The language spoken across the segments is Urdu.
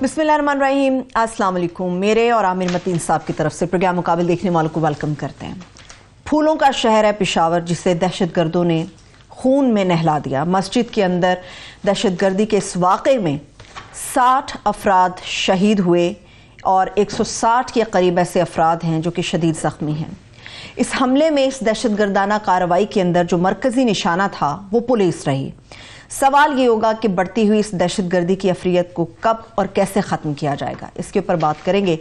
بسم اللہ الرحمن الرحیم، السلام علیکم۔ میرے اور عامر متین صاحب کی طرف سے پروگرام مقابل دیکھنے والوں کو ویلکم کرتے ہیں۔ پھولوں کا شہر ہے پشاور، جسے دہشت گردوں نے خون میں نہلا دیا۔ مسجد کے اندر دہشت گردی کے اس واقعے میں 60 افراد شہید ہوئے اور 160 کے قریب ایسے افراد ہیں جو کہ شدید زخمی ہیں۔ اس حملے میں اس دہشت گردانہ کارروائی کے اندر جو مرکزی نشانہ تھا وہ پولیس رہی۔ سوال یہ ہوگا کہ بڑھتی ہوئی اس دہشت گردی کی افریت کو کب اور کیسے ختم کیا جائے گا، اس کے اوپر بات کریں گے۔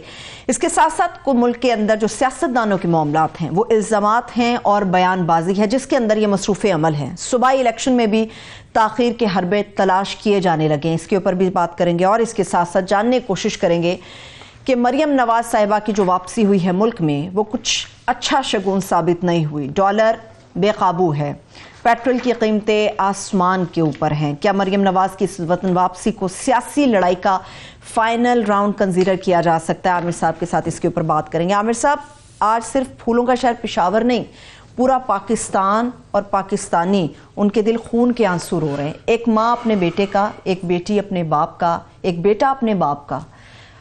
اس کے ساتھ ساتھ کو ملک کے اندر جو سیاستدانوں کے معاملات ہیں وہ الزامات ہیں اور بیان بازی ہے جس کے اندر یہ مصروف عمل ہے۔ صوبائی الیکشن میں بھی تاخیر کے حربے تلاش کیے جانے لگے ہیں، اس کے اوپر بھی بات کریں گے اور اس کے ساتھ ساتھ جاننے کی کوشش کریں گے کہ مریم نواز صاحبہ کی جو واپسی ہوئی ہے ملک میں وہ کچھ اچھا شگون ثابت نہیں ہوئی۔ ڈالر بے قابو ہے، پیٹرول کی قیمتیں آسمان کے اوپر ہیں۔ کیا مریم نواز کی وطن واپسی کو سیاسی لڑائی کا فائنل راؤنڈ کنسیڈر کیا جا سکتا ہے؟ عامر صاحب کے ساتھ اس کے اوپر بات کریں گے۔ عامر صاحب، آج صرف پھولوں کا شہر پشاور نہیں، پورا پاکستان اور پاکستانی ان کے دل خون کے آنسو رو رہے ہیں۔ ایک ماں اپنے بیٹے کا، ایک بیٹی اپنے باپ کا، ایک بیٹا اپنے باپ کا۔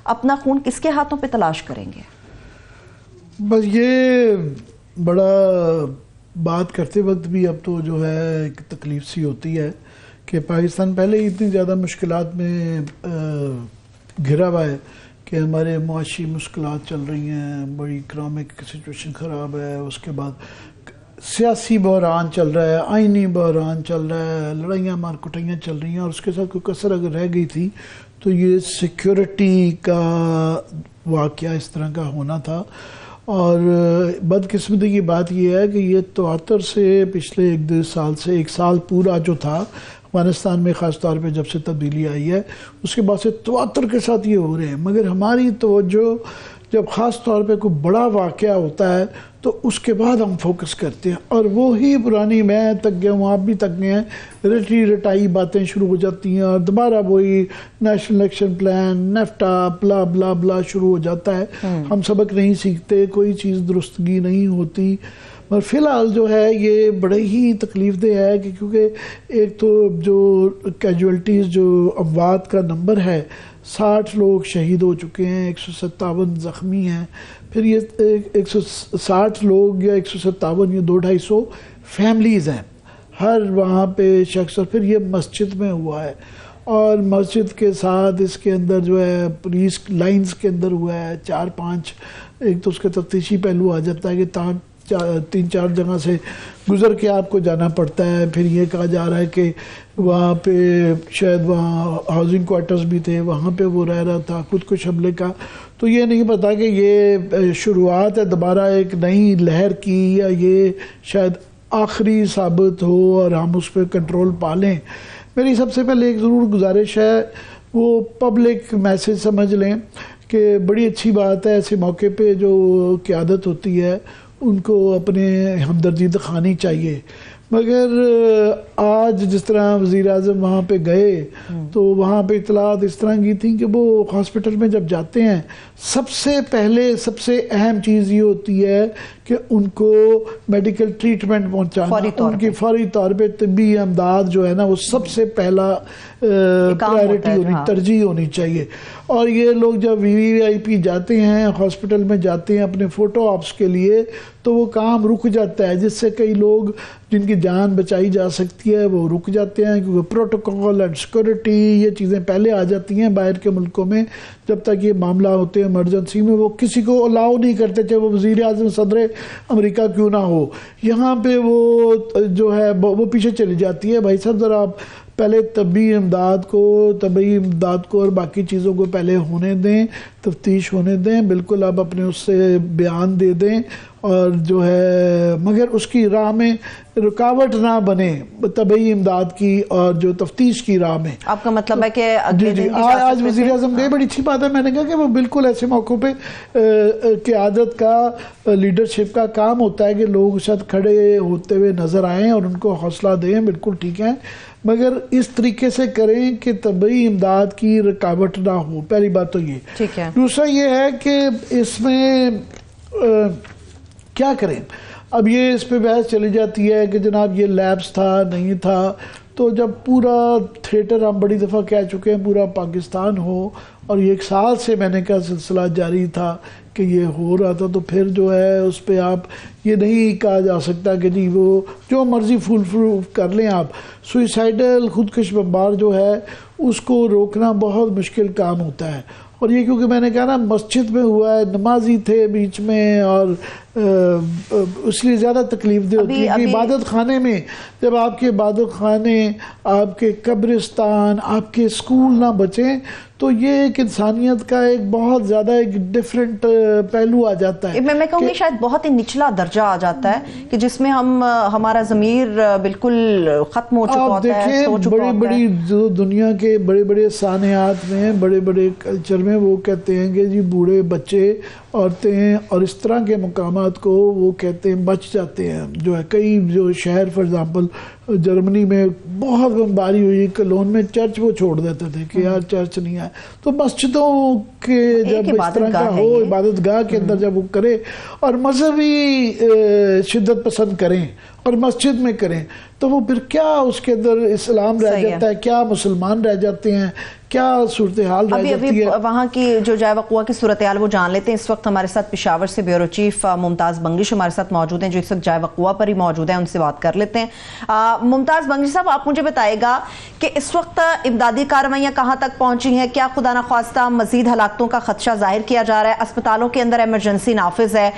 اپنا خون کس کے ہاتھوں پہ تلاش کریں گے؟ بس یہ بڑا بات کرتے وقت بھی اب تو جو ہے ایک تکلیف سی ہوتی ہے کہ پاکستان پہلے ہی اتنی زیادہ مشکلات میں گھرا ہوا ہے کہ ہمارے معاشی مشکلات چل رہی ہیں، بڑی اکنامک سچویشن خراب ہے، اس کے بعد سیاسی بحران چل رہا ہے، آئینی بحران چل رہا ہے، لڑائیاں مار کٹائیاں چل رہی ہیں، اور اس کے ساتھ کوئی کسر اگر رہ گئی تھی تو یہ سیکیورٹی کا واقعہ اس طرح کا ہونا تھا۔ اور بدقسمتی کی بات یہ ہے کہ یہ 73 سے پچھلے 1-2 سال سے 1 سال پورا جو تھا افغانستان میں، خاص طور پہ جب سے تبدیلی آئی ہے اس کے بعد سے 73 کے ساتھ یہ ہو رہے ہیں، مگر ہماری توجہ جب خاص طور پہ کوئی بڑا واقعہ ہوتا ہے تو اس کے بعد ہم فوکس کرتے ہیں، اور وہی پرانی میں تک گیا ہوں، آپ بھی تک گئے ہیں، رٹی رٹائی باتیں شروع ہو جاتی ہیں اور دوبارہ وہی نیشنل الیکشن پلان، نیفٹا، بلا بلا بلا شروع ہو جاتا ہے۔ ہم سبق نہیں سیکھتے، کوئی چیز درستگی نہیں ہوتی۔ اور فی الحال جو ہے یہ بڑے ہی تکلیف دہ ہے کہ کیونکہ ایک تو جو کیجویلٹیز، جو اموات کا نمبر ہے، 60 لوگ شہید ہو چکے ہیں، 157 زخمی ہیں، پھر یہ 160 لوگ یا 157 یا 200-250 فیملیز ہیں ہر وہاں پہ شخص، اور پھر یہ مسجد میں ہوا ہے، اور مسجد کے ساتھ اس کے اندر جو ہے پولیس لائنز کے اندر ہوا ہے 4-5۔ ایک تو اس کے تفتیشی پہلو آ جاتا ہے کہ 3-4 جگہ سے گزر کے آپ کو جانا پڑتا ہے، پھر یہ کہا جا رہا ہے کہ وہاں پہ شاید وہاں ہاؤسنگ کوارٹرز بھی تھے، وہاں پہ وہ رہ رہا تھا خودکش حملے کا۔ تو یہ نہیں پتا کہ یہ شروعات ہے دوبارہ ایک نئی لہر کی یا یہ شاید آخری ثابت ہو اور ہم اس پہ کنٹرول پا لیں۔ میری سب سے پہلے ایک ضرور گزارش ہے، وہ پبلک میسج سمجھ لیں کہ بڑی اچھی بات ہے ایسے موقع پہ جو قیادت ہوتی ہے ان کو اپنے ہمدردی دکھانی چاہیے، مگر آج جس طرح وزیر اعظم وہاں پہ گئے تو وہاں پہ اطلاعات اس طرح کی تھیں کہ وہ ہاسپٹل میں جب جاتے ہیں سب سے پہلے سب سے اہم چیز یہ ہوتی ہے کہ ان کو میڈیکل ٹریٹمنٹ پہنچانا، ان کی فوری طور پہ طبی امداد جو ہے نا وہ سب سے پہلا پرائرٹی ہونی، ترجیح ہونی چاہیے۔ اور یہ لوگ جب وی آئی پی جاتے ہیں، ہاسپٹل میں جاتے ہیں اپنے فوٹو آپس کے لیے، تو وہ کام رک جاتا ہے، جس سے کئی لوگ جن کی جان بچائی جا سکتی ہے وہ رک جاتے ہیں، کیونکہ پروٹوکول اینڈ سیکورٹی یہ چیزیں پہلے آ جاتی ہیں۔ باہر کے ملکوں میں جب تک یہ معاملہ ہوتے ہیں ایمرجنسی میں وہ کسی کو الاؤ نہیں کرتے، چاہے وہ وزیر اعظم صدر امریکہ کیوں نہ ہو، یہاں پہ وہ جو ہے وہ پیچھے چلی جاتی ہے۔ بھائی صاحب ذرا آپ پہلے طبی امداد کو اور باقی چیزوں کو پہلے ہونے دیں، تفتیش ہونے دیں، بالکل آپ اپنے اس سے بیان دے دیں، اور جو ہے مگر اس کی راہ میں رکاوٹ نہ بنے طبی امداد کی اور جو تفتیش کی راہ میں۔ آپ کا مطلب ہے کہ جی آج وزیر اعظم گئے، بڑی اچھی بات ہے۔ میں نے کہا کہ وہ بالکل ایسے موقعوں پہ قیادت کا، لیڈرشپ کا کام ہوتا ہے کہ لوگ شاید کھڑے ہوتے ہوئے نظر آئیں اور ان کو حوصلہ دیں، بالکل ٹھیک ہے، مگر اس طریقے سے کریں کہ طبی امداد کی رکاوٹ نہ ہو۔ پہلی بات تو یہ ٹھیک ہے۔ دوسرا یہ ہے کہ اس میں کیا کریں؟ اب یہ اس پہ بحث چلی جاتی ہے کہ جناب یہ لیبس تھا نہیں تھا، تو جب پورا تھیٹر ہم بڑی دفعہ کہہ چکے ہیں پورا پاکستان ہو، اور یہ 1 سال سے میں نے کہا سلسلہ جاری تھا کہ یہ ہو رہا تھا، تو پھر جو ہے اس پہ آپ یہ نہیں کہا جا سکتا کہ جی وہ جو مرضی فول پروف کر لیں آپ. سوئسائڈل خودکش بمبار جو ہے اس کو روکنا بہت مشکل کام ہوتا ہے. اور یہ کیونکہ میں نے کہا نا مسجد میں ہوا ہے، نمازی تھے بیچ میں، اور اس لیے زیادہ تکلیف دہ ہوتی ہے کہ عبادت خانے میں جب آپ کے عبادت خانے، آپ کے قبرستان، آپ کے اسکول نہ بچیں تو یہ ایک انسانیت کا ایک بہت زیادہ ایک ڈیفرنٹ پہلو آ جاتا ہے. میں کہوں گی شاید بہت ہی نچلا درجہ آ جاتا ہے کہ جس میں ہمارا ضمیر بالکل ختم ہو چکا ہوتا ہے. آپ دیکھیں بڑی بڑی جو دنیا کے بڑے بڑے سانحات میں، بڑے بڑے کلچر میں وہ کہتے ہیں کہ جی بوڑھے بچے، عورتیں اور اس طرح کے مقامات کو وہ کہتے ہیں بچ جاتے ہیں. جو ہے کئی جو شہر فار ایگزامپل جرمنی میں بہت بمباری ہوئی، کلون میں چرچ وہ چھوڑ دیتے تھے کہ یار چرچ نہیں ہے. تو مسجدوں کے جب اس طرح کا ہو، عبادت گاہ کے اندر جب وہ کرے اور مذہبی شدت پسند کریں اور مسجد میں کریں تو وہ پھر کیا اس کے اندر اسلام رہ جاتا ہے، کیا مسلمان رہ جاتے ہیں، کیا صورتحال رہ جاتی ہے. وہاں کی جو جائے وقوع کی صورتحال وہ جان لیتے ہیں. اس وقت ہمارے ساتھ پشاور سے بیورو چیف ممتاز بنگش ہمارے ساتھ موجود ہیں جو اس وقت جائے وقوع پر ہی موجود ہیں، ان سے بات کر لیتے ہیں. ممتاز بنگش صاحب، آپ مجھے بتائے گا کہ اس وقت امدادی کارروائیاں کہاں تک پہنچی ہیں؟ کیا خدا نخواستہ مزید ہلاکتوں کا خدشہ ظاہر کیا جا رہا ہے؟ اسپتالوں کے اندر ایمرجنسی نافذ ہے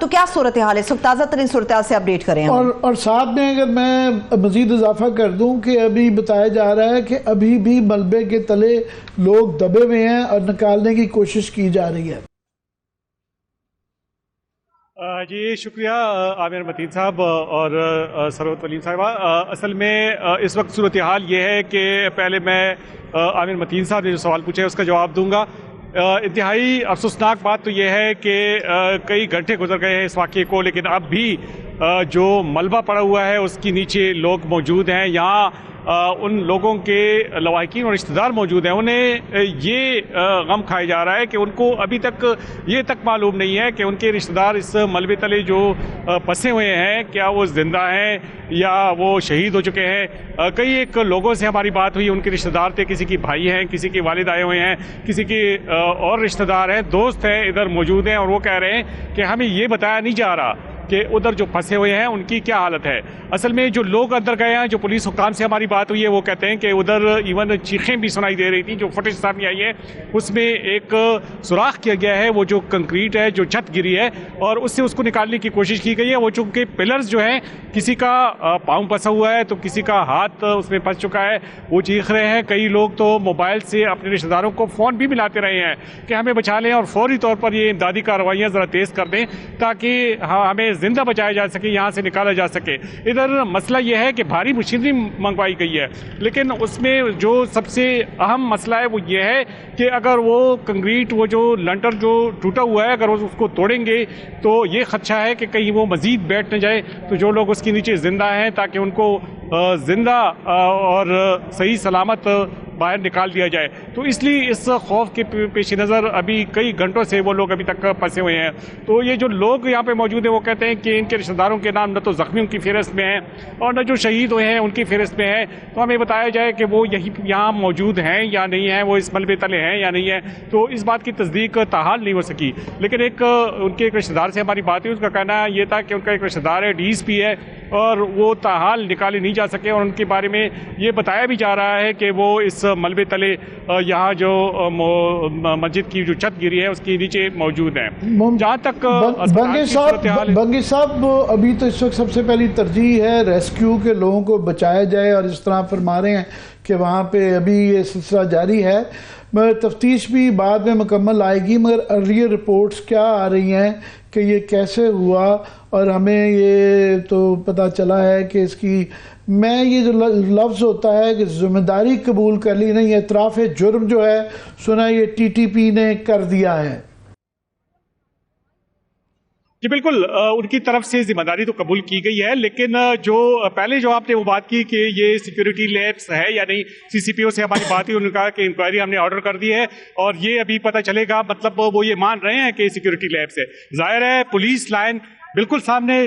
تو کیا صورتحال ہے اس وقت؟ تازہ ترین صورتحال سے اپڈیٹ کریں. اور ساتھ میں اگر میں مزید اضافہ کر دوں کہ ابھی بتایا جا رہا ہے کہ ابھی بھی ملبے کے تلے لوگ دبے ہوئے ہیں اور نکالنے کی کوشش کی جا رہی ہے. جی شکریہ عامر متین صاحب اور ثروت ولیم صاحبہ. اصل میں اس وقت صورتحال یہ ہے کہ پہلے میں عامر متین صاحب نے جو سوال پوچھا ہے اس کا جواب دوں گا. انتہائی افسوسناک بات تو یہ ہے کہ کئی گھنٹے گزر گئے ہیں اس واقعے کو، لیکن اب بھی جو ملبہ پڑا ہوا ہے اس کے نیچے لوگ موجود ہیں. یہاں ان لوگوں کے لواحقین اور رشتہ دار موجود ہیں. انہیں یہ غم کھایا جا رہا ہے کہ ان کو ابھی تک یہ تک معلوم نہیں ہے کہ ان کے رشتہ دار اس ملبے تلے جو پھنسے ہوئے ہیں کیا وہ زندہ ہیں یا وہ شہید ہو چکے ہیں. کئی ایک لوگوں سے ہماری بات ہوئی، ان کے رشتہ دار تھے، کسی کی بھائی ہیں، کسی کے والد آئے ہوئے ہیں، کسی کے اور رشتہ دار ہیں، دوست ہیں ادھر موجود ہیں، اور وہ کہہ رہے ہیں کہ ہمیں یہ بتایا نہیں جا رہا کہ ادھر جو پھنسے ہوئے ہیں ان کی کیا حالت ہے. اصل میں جو لوگ اندر گئے ہیں، جو پولیس حکام سے ہماری بات ہوئی ہے، وہ کہتے ہیں کہ ادھر ایون چیخیں بھی سنائی دے رہی تھیں. جو فوٹیج سامنے آئی ہے اس میں ایک سوراخ کیا گیا ہے، وہ جو کنکریٹ ہے جو چھت گری ہے اور اس سے اس کو نکالنے کی کوشش کی گئی ہے. وہ چونکہ پلرز جو ہیں کسی کا پاؤں پھنسا ہوا ہے تو کسی کا ہاتھ اس میں پھنس چکا ہے، وہ چیخ رہے ہیں. کئی لوگ تو موبائل سے اپنے رشتہ داروں کو فون بھی ملاتے رہے ہیں کہ ہمیں بچا لیں اور فوری طور پر یہ امدادی کارروائیاں ذرا تیز کر دیں تاکہ ہمیں زندہ بچایا جا سکے، یہاں سے نکالا جا سکے. ادھر مسئلہ یہ ہے کہ بھاری مشینری منگوائی گئی ہے، لیکن اس میں جو سب سے اہم مسئلہ ہے وہ یہ ہے کہ اگر وہ کنکریٹ، وہ جو لنٹر جو ٹوٹا ہوا ہے، اگر وہ اس کو توڑیں گے تو یہ خدشہ ہے کہ کہیں وہ مزید بیٹھ نہ جائے تو جو لوگ اس کے نیچے زندہ ہیں تاکہ ان کو زندہ اور صحیح سلامت باہر نکال دیا جائے. تو اس لیے اس خوف کے پیش نظر ابھی کئی گھنٹوں سے وہ لوگ ابھی تک پھنسے ہوئے ہیں. تو یہ جو لوگ یہاں پہ موجود ہیں وہ کہتے ہیں کہ ان کے رشتہ داروں کے نام نہ تو زخمیوں کی فہرست میں ہیں اور نہ جو شہید ہوئے ہیں ان کی فہرست میں ہیں. تو ہمیں بتایا جائے کہ وہ یہاں موجود ہیں یا نہیں ہیں، وہ اس ملبے تلے ہیں یا نہیں ہیں. تو اس بات کی تصدیق تاحال نہیں ہو سکی. لیکن ان کے ایک رشتہ دار سے ہماری بات ہوئی، اس کا کہنا یہ تھا کہ ان کا ایک رشتہ دار ہے، DSP ہے، اور وہ تاحال نکالے نہیں جا سکے. اور ان کے بارے میں یہ بتایا بھی جا رہا ہے کہ وہ اس ملبے تلے یہاں جو مسجد کی جو چھت گری ہے اس کے نیچے موجود ہیں. جہاں تک بنگی صاحب ابھی تو اس وقت سب سے پہلی ترجیح ہے ریسکیو کے لوگوں کو بچایا جائے، اور اس طرح فرما رہے ہیں کہ وہاں پہ ابھی یہ سلسلہ جاری ہے. مگر تفتیش بھی بعد میں مکمل آئے گی. مگر ارلیئر رپورٹس کیا آ رہی ہیں کہ یہ کیسے ہوا، اور ہمیں یہ تو پتہ چلا ہے کہ اس کی یہ جو لفظ ہوتا ہے کہ ذمہ داری قبول کر لی نہیں، اعتراف جرم جو ہے سنا یہ TTP نے کر دیا ہے. جی بالکل، ان کی طرف سے ذمہ داری تو قبول کی گئی ہے، لیکن جو پہلے جو آپ نے وہ بات کی کہ یہ سیکیورٹی لیپس ہے یا نہیں، CCPO سے ہماری بات ہوئی، انہوں نے کہا کہ انکوائری ہم نے آرڈر کر دی ہے اور یہ ابھی پتہ چلے گا. مطلب وہ یہ مان رہے ہیں کہ سیکیورٹی لیپس ہے. ظاہر ہے پولیس لائن بالکل سامنے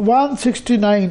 169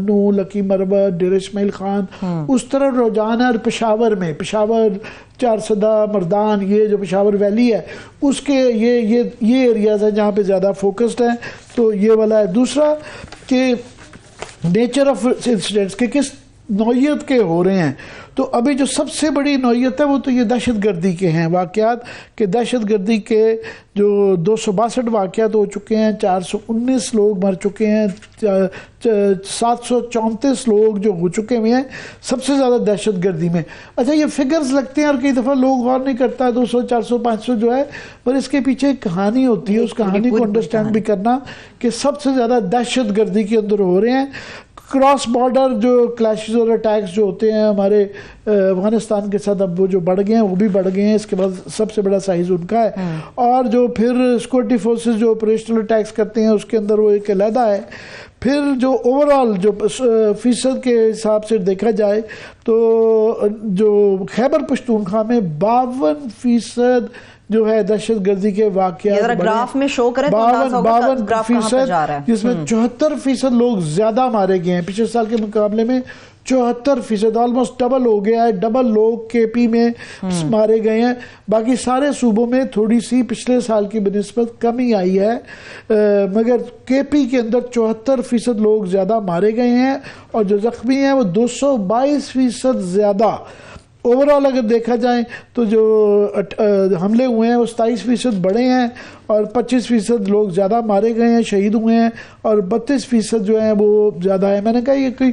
منو، لکی مروت، ڈیر اسماعیل خان، اس طرح رجحان ہے. اور پشاور 4 صدا، مردان، یہ جو پشاور ویلی ہے اس کے یہ ایریاز ہیں جہاں پہ زیادہ فوکسڈ ہیں. تو یہ والا ہے. دوسرا کہ نیچر آف انسیڈنٹس کہ کس نوعیت کے ہو رہے ہیں. تو ابھی جو سب سے بڑی نوعیت ہے وہ تو یہ دہشت گردی کے ہیں واقعات، کہ دہشت گردی کے جو 262 واقعات ہو چکے ہیں، 419 لوگ مر چکے ہیں، 734 لوگ جو ہو چکے ہوئے ہیں سب سے زیادہ دہشت گردی میں. اچھا یہ فگرز لگتے ہیں اور کئی دفعہ لوگ غور نہیں کرتا، 200 400 500 جو ہے، پر اس کے پیچھے ایک کہانی ہوتی ہے. اس کہانی کو انڈرسٹینڈ بھی کرنا کہ سب سے زیادہ دہشت گردی کے اندر ہو رہے ہیں. کراس بارڈر جو کلیشز اور اٹیکس جو ہوتے ہیں ہمارے افغانستان کے ساتھ، اب وہ جو بڑھ گئے ہیں وہ بھی بڑھ گئے ہیں. اس کے بعد سب سے بڑا سائز ان کا ہے. اور جو پھر سیکورٹی فورسز جو آپریشنل اٹیکس کرتے ہیں اس کے اندر وہ ایک علیحدہ ہے. پھر جو اوورال جو فیصد کے حساب سے دیکھا جائے تو جو خیبر پختونخوا میں 52% جو ہے دہشت گردی کے واقعات گراف میں شو کریں 52%، جس میں 74% لوگ زیادہ مارے گئے ہیں پچھلے سال کے مقابلے میں. 74% آلموسٹ ڈبل ہو گیا ہے. ڈبل لوگ کے پی میں مارے گئے ہیں. باقی سارے صوبوں میں تھوڑی سی پچھلے سال کی بنسبت کمی آئی ہے، مگر کے پی کے اندر 74% لوگ زیادہ مارے گئے ہیں، اور جو زخمی ہیں وہ 222% زیادہ. اوورال اگر دیکھا جائے تو جو حملے ہوئے ہیں وہ 27% بڑے ہیں، اور 25% لوگ زیادہ مارے گئے ہیں، شہید ہوئے ہیں، اور 32% جو ہیں وہ زیادہ ہے. میں نے کہا یہ کوئی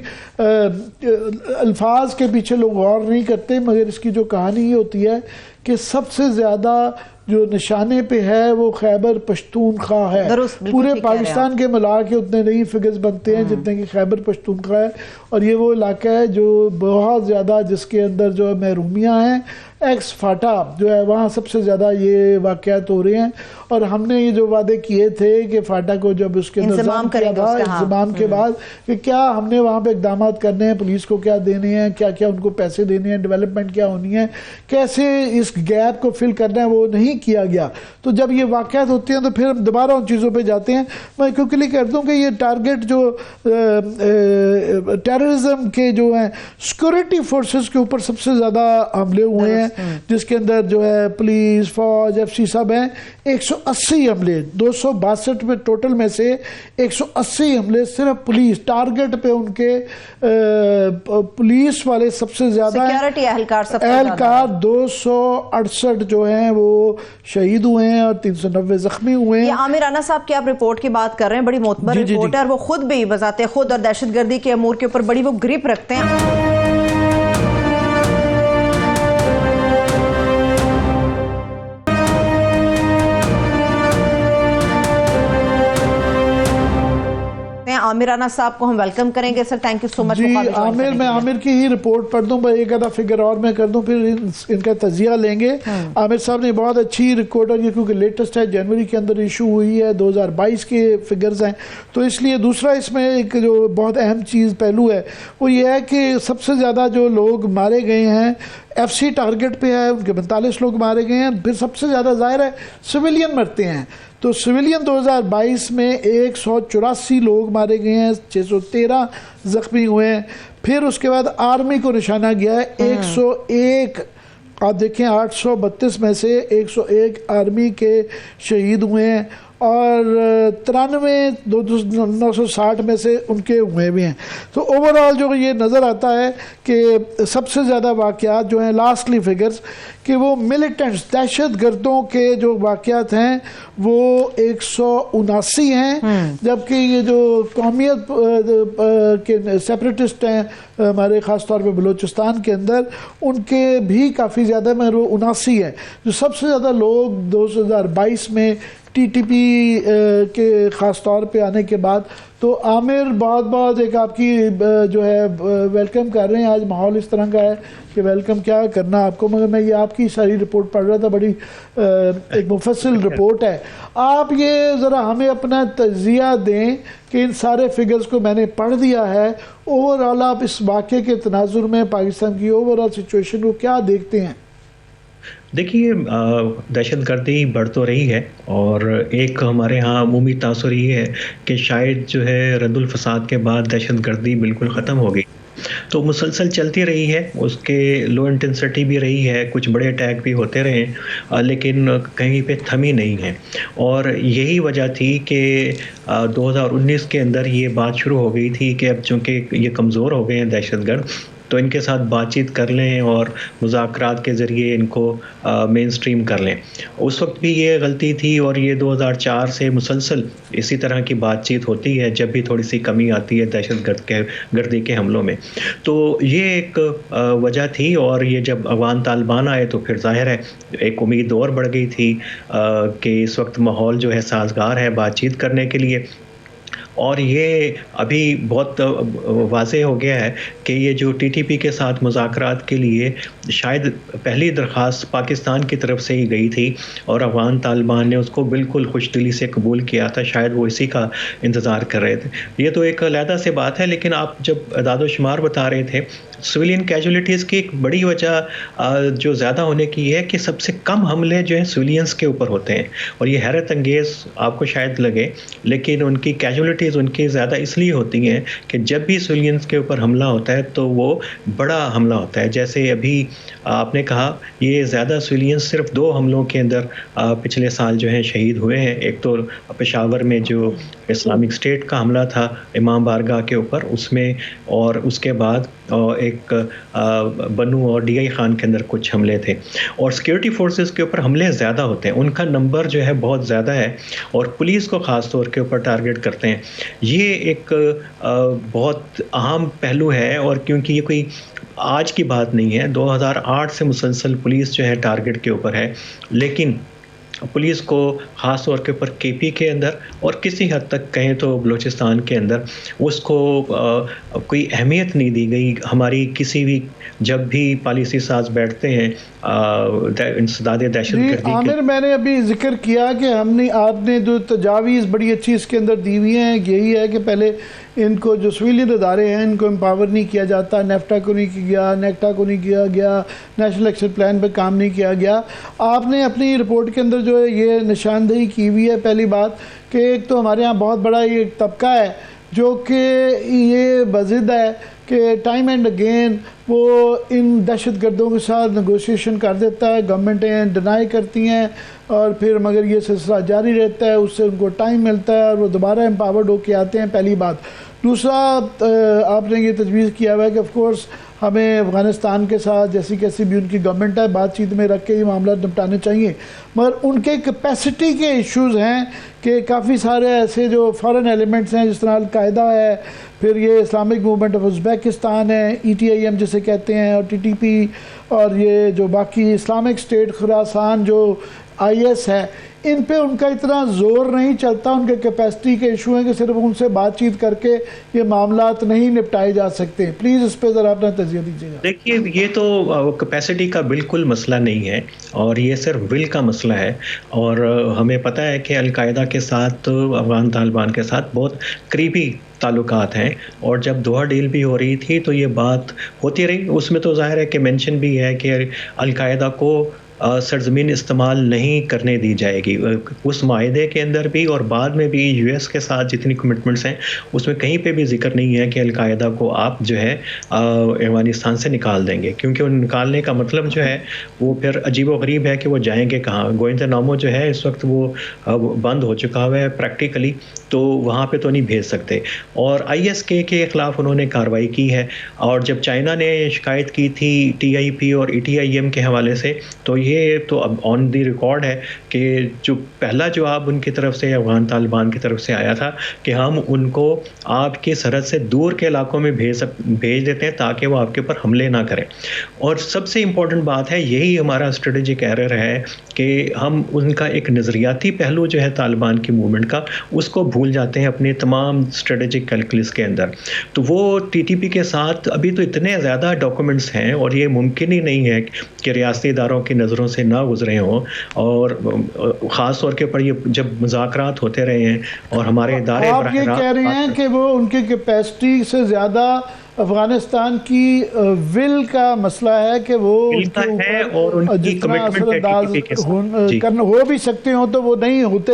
الفاظ کے پیچھے لوگ غور نہیں کرتے، مگر اس کی جو کہانی یہ ہوتی ہے کہ سب سے زیادہ جو نشانے پہ ہے وہ خیبر پختونخوا ہے. پورے پاکستان کے ملا کے اتنے نہیں فگرز بنتے ہیں جتنے کہ خیبر پختونخوا ہے. اور یہ وہ علاقہ ہے جو بہت زیادہ جس کے اندر جو محرومیاں ہیں. ایکس فاٹا جو ہے وہاں سب سے زیادہ یہ واقعات ہو رہے ہیں. اور ہم نے یہ جو وعدے کیے تھے کہ فاٹا کو جب اس کے انتظام کیا تھا انضمام کے بعد کہ کیا ہم نے وہاں پہ اقدامات کرنے ہیں، پولیس کو کیا دینے ہیں، کیا کیا ان کو پیسے دینے ہیں، ڈیولپمنٹ کیا ہونی ہے، کیسے اس گیپ کو فل کرنا ہے، وہ نہیں کیا گیا. تو جب یہ واقعات ہوتے ہیں تو پھر ہم دوبارہ ان چیزوں پہ جاتے ہیں. میں کوئکلی کہہ دوں کہ یہ ٹارگٹ جو ٹیررزم کے جو ہیں سیکورٹی فورسز کے اوپر سب سے زیادہ حملے ہوئے ہیں، جس کے اندر جو ہے پولیس، فوج، ایف سی سب ہیں. 180 حملے 262 میں ٹوٹل میں سے 180 حملے صرف پولیس ٹارگٹ پہ ان کے پولیس والے سب سے زیادہ سیکیورٹی اہلکار 268 جو ہیں وہ شہید ہوئے ہیں اور 390 زخمی ہوئے ہیں. یہ عامر رانا صاحب کی آپ رپورٹ کی بات کر رہے ہیں، بڑی معتبر رپورٹ ہے، اور وہ خود بھی بذات خود اور دہشت گردی کے امور کے اوپر بڑی وہ گریپ رکھتے ہیں. عامر رانا صاحب کو ہم ویلکم کریں گے. سر تھینک یو سو مچ. میں عامر کی ہی رپورٹ پڑھ دوں، ایک آدھا فگر اور میں کر دوں، پھر ان کا تجزیہ لیں گے. عامر صاحب نے بہت اچھی ریکارڈ، اور یہ کیونکہ لیٹسٹ ہے، جنوری کے اندر ایشو ہوئی ہے، 2022 کے فگرز ہیں، تو اس لیے دوسرا اس میں ایک جو بہت اہم چیز پہلو ہے وہ یہ ہے کہ سب سے زیادہ جو لوگ مارے گئے ہیں ایف سی ٹارگٹ پہ ہے، ان کے 45 لوگ مارے گئے ہیں. پھر سب سے زیادہ ظاہر ہے سویلین مرتے ہیں. تو سویلین 2022 میں 184 لوگ مارے گئے ہیں، 613 زخمی ہوئے ہیں. پھر اس کے بعد آرمی کو نشانہ گیا ہے 101. آپ دیکھیں 832 میں سے 101 آرمی کے شہید ہوئے ہیں، اور 93 960 میں سے ان کے ہوئے بھی ہیں. تو اوورال جو یہ نظر آتا ہے کہ سب سے زیادہ واقعات جو ہیں لاسٹلی فگرز کہ وہ ملیٹنٹس دہشت گردوں کے جو واقعات ہیں وہ 179 ہیں، جبکہ یہ جو قومیت کے سیپریٹسٹ ہیں ہمارے خاص طور پہ بلوچستان کے اندر، ان کے بھی کافی زیادہ، مگر وہ 79 ہے. جو سب سے زیادہ لوگ 2022 میں ٹی ٹی پی کے خاص طور پہ آنے کے بعد. تو عامر بہت بہت ایک آپ کی جو ہے ویلکم کر رہے ہیں. آج ماحول اس طرح کا ہے کہ ویلکم کیا کرنا آپ کو، مگر میں یہ آپ کی ساری رپورٹ پڑھ رہا تھا، بڑی ایک مفصل رپورٹ ہے. آپ یہ ذرا ہمیں اپنا تجزیہ دیں کہ ان سارے فگرز کو میں نے پڑھ دیا ہے، اوورال آپ اس واقعے کے تناظر میں پاکستان کی اوورال سچویشن کو کیا دیکھتے ہیں؟ دیکھیے دہشت گردی بڑھ تو رہی ہے، اور ایک ہمارے ہاں عمومی تاثر یہ ہے کہ شاید جو ہے رد الفساد کے بعد دہشت گردی بالکل ختم ہو گئی، تو مسلسل چلتی رہی ہے، اس کے لو انٹینسٹی بھی رہی ہے، کچھ بڑے اٹیک بھی ہوتے رہے ہیں، لیکن کہیں پہ تھمی نہیں ہے، اور یہی وجہ تھی کہ 2019 کے اندر یہ بات شروع ہو گئی تھی کہ اب چونکہ یہ کمزور ہو گئے ہیں دہشت گرد، تو ان کے ساتھ بات چیت کر لیں اور مذاکرات کے ذریعے ان کو مین سٹریم کر لیں۔ اس وقت بھی یہ غلطی تھی، اور یہ 2004 سے مسلسل اسی طرح کی بات چیت ہوتی ہے جب بھی تھوڑی سی کمی آتی ہے دہشت گردی کے حملوں میں۔ تو یہ ایک وجہ تھی، اور یہ جب افغان طالبان آئے تو پھر ظاہر ہے ایک امید اور بڑھ گئی تھی کہ اس وقت ماحول جو ہے سازگار ہے بات چیت کرنے کے لیے، اور یہ ابھی بہت واضح ہو گیا ہے کہ یہ جو ٹی ٹی پی کے ساتھ مذاکرات کے لیے شاید پہلی درخواست پاکستان کی طرف سے ہی گئی تھی، اور افغان طالبان نے اس کو بالکل خوش دلی سے قبول کیا تھا، شاید وہ اسی کا انتظار کر رہے تھے۔ یہ تو ایک علیحدہ سے بات ہے، لیکن آپ جب اعداد و شمار بتا رہے تھے، سویلین کیجولیٹیز کی ایک بڑی وجہ جو زیادہ ہونے کی ہے کہ سب سے کم حملے جو ہیں سویلینز کے اوپر ہوتے ہیں، اور یہ حیرت انگیز آپ کو شاید لگے، لیکن ان کی کیجولیٹیز ان کی زیادہ اس لیے ہوتی ہیں کہ جب بھی سویلینز کے اوپر حملہ ہوتا ہے تو وہ بڑا حملہ ہوتا ہے۔ جیسے ابھی آپ نے کہا، یہ زیادہ سویلینز صرف 2 حملوں کے اندر پچھلے سال جو ہیں شہید ہوئے ہیں۔ ایک تو پشاور میں جو اسلامک اسٹیٹ کا حملہ تھا امام بارگاہ کے اوپر، اس میں، اور اس کے بعد ایک بنو اور ڈی آئی خان کے اندر کچھ حملے تھے، اور سیکیورٹی فورسز کے اوپر حملے زیادہ ہوتے ہیں، ان کا نمبر جو ہے بہت زیادہ ہے، اور پولیس کو خاص طور کے اوپر ٹارگٹ کرتے ہیں۔ یہ ایک بہت اہم پہلو ہے، اور کیونکہ یہ کوئی آج کی بات نہیں ہے، 2008 سے مسلسل پولیس جو ہے ٹارگٹ کے اوپر ہے، لیکن پولیس کو خاص طور کے اوپر کے پی کے اندر اور کسی حد تک کہیں تو بلوچستان کے اندر اس کو کوئی اہمیت نہیں دی گئی۔ ہماری کسی بھی جب بھی پالیسی ساز بیٹھتے ہیں انسداد دہشت گردی عامر، میں نے ابھی ذکر کیا کہ آپ نے جو تجاویز بڑی اچھی اس کے اندر دی ہوئی ہیں، یہی ہے کہ پہلے ان کو جو سویلین ادارے ہیں ان کو امپاور نہیں کیا جاتا، نیفٹا کو نہیں کیا، نیکٹا کو نہیں کیا گیا، نیشنل ایکشن پلان پہ کام نہیں کیا گیا۔ آپ نے اپنی رپورٹ کے اندر جو ہے یہ نشاندہی کی ہوئی ہے، پہلی بات کہ ایک تو ہمارے ہاں بہت بڑا یہ طبقہ ہے جو کہ یہ بضد ہے کہ ٹائم اینڈ اگین وہ ان دہشت گردوں کے ساتھ نیگوشیشن کر دیتا ہے، گورنمنٹیں ڈینائی کرتی ہیں، اور پھر مگر یہ سلسلہ جاری رہتا ہے، اس سے ان کو ٹائم ملتا ہے اور وہ دوبارہ امپاورڈ ہو کے آتے ہیں، پہلی بات۔ دوسرا، آپ نے یہ تجویز کیا ہوا ہے کہ آف کورس ہمیں افغانستان کے ساتھ جیسی کیسی بھی ان کی گورنمنٹ ہے بات چیت میں رکھ کے یہ معاملات نپٹانے چاہیے، مگر ان کے کیپیسٹی کے ایشوز ہیں کہ کافی سارے ایسے جو فارن ایلیمنٹس ہیں جس طرح القاعدہ ہے، پھر یہ اسلامک موومنٹ آف ازبیکستان ہے، ای ٹی آئی ایم جسے کہتے ہیں، اور ٹی ٹی پی، اور یہ جو باقی اسلامک اسٹیٹ خراسان جو آئی ایس ہے، ان پہ ان کا اتنا زور نہیں چلتا، ان کے کیپیسٹی کے ایشو ہیں کہ صرف ان سے بات چیت کر کے یہ معاملات نہیں نپٹائے جا سکتے۔ پلیز اس پہ ذرا اپنا تجزیہ دیجیے گا۔ دیکھیے، یہ تو کیپیسٹی کا بالکل مسئلہ نہیں ہے، اور یہ صرف ول کا مسئلہ ہے، اور ہمیں پتہ ہے کہ القاعدہ کے ساتھ، افغان طالبان کے ساتھ بہت قریبی تعلقات ہیں، اور جب دوحہ ڈیل بھی ہو رہی تھی تو یہ بات ہوتی رہی، اس میں تو ظاہر ہے کہ مینشن بھی ہے کہ القاعدہ کو سرزمین استعمال نہیں کرنے دی جائے گی، اس معاہدے کے اندر بھی اور بعد میں بھی یو ایس کے ساتھ جتنی کمٹمنٹس ہیں اس میں کہیں پہ بھی ذکر نہیں ہے کہ القاعدہ کو آپ جو ہے افغانستان سے نکال دیں گے، کیونکہ ان نکالنے کا مطلب جو ہے وہ پھر عجیب و غریب ہے کہ وہ جائیں گے کہاں۔ گوئندہ نامو جو ہے اس وقت وہ بند ہو چکا ہوا ہے پریکٹیکلی، تو وہاں پہ تو نہیں بھیج سکتے، اور آئی ایس کے خلاف انہوں نے کارروائی کی ہے، اور جب چائنا نے شکایت کی تھی ٹی آئی پی اور ای ٹی آئی ایم کے حوالے سے، تو یہ تو اب آن دی ریکارڈ ہے کہ جو پہلا جواب ان کی طرف سے افغان طالبان کی طرف سے آیا تھا کہ ہم ان کو آپ کی سرحد سے دور کے علاقوں میں بھیج دیتے ہیں تاکہ وہ آپ کے اوپر حملے نہ کریں، اور سب سے امپورٹنٹ بات ہے، یہی ہمارا اسٹریٹجک ایرر ہے کہ ہم ان کا ایک نظریاتی پہلو جو ہے طالبان کی موومنٹ کا، اس کو بھول جاتے ہیں اپنے تمام اسٹریٹجک کیلکولس کے اندر۔ تو وہ ٹی ٹی پی کے ساتھ ابھی تو اتنے زیادہ ڈاکومنٹس ہیں، اور یہ ممکن ہی نہیں ہے کہ ریاستی اداروں کی نظروں سے نہ گزرے ہوں، اور خاص طور کے اوپر یہ جب مذاکرات ہوتے رہے ہیں اور ہمارے ادارے آپ یہ کہہ رہے ہیں کہ وہ ان کی کیپیسٹی سے زیادہ افغانستان کی ول کا مسئلہ ہے کہ وہ ان کے اوپر جتنا اثر انداز ہو بھی سکتے ہوں تو وہ نہیں ہوتے.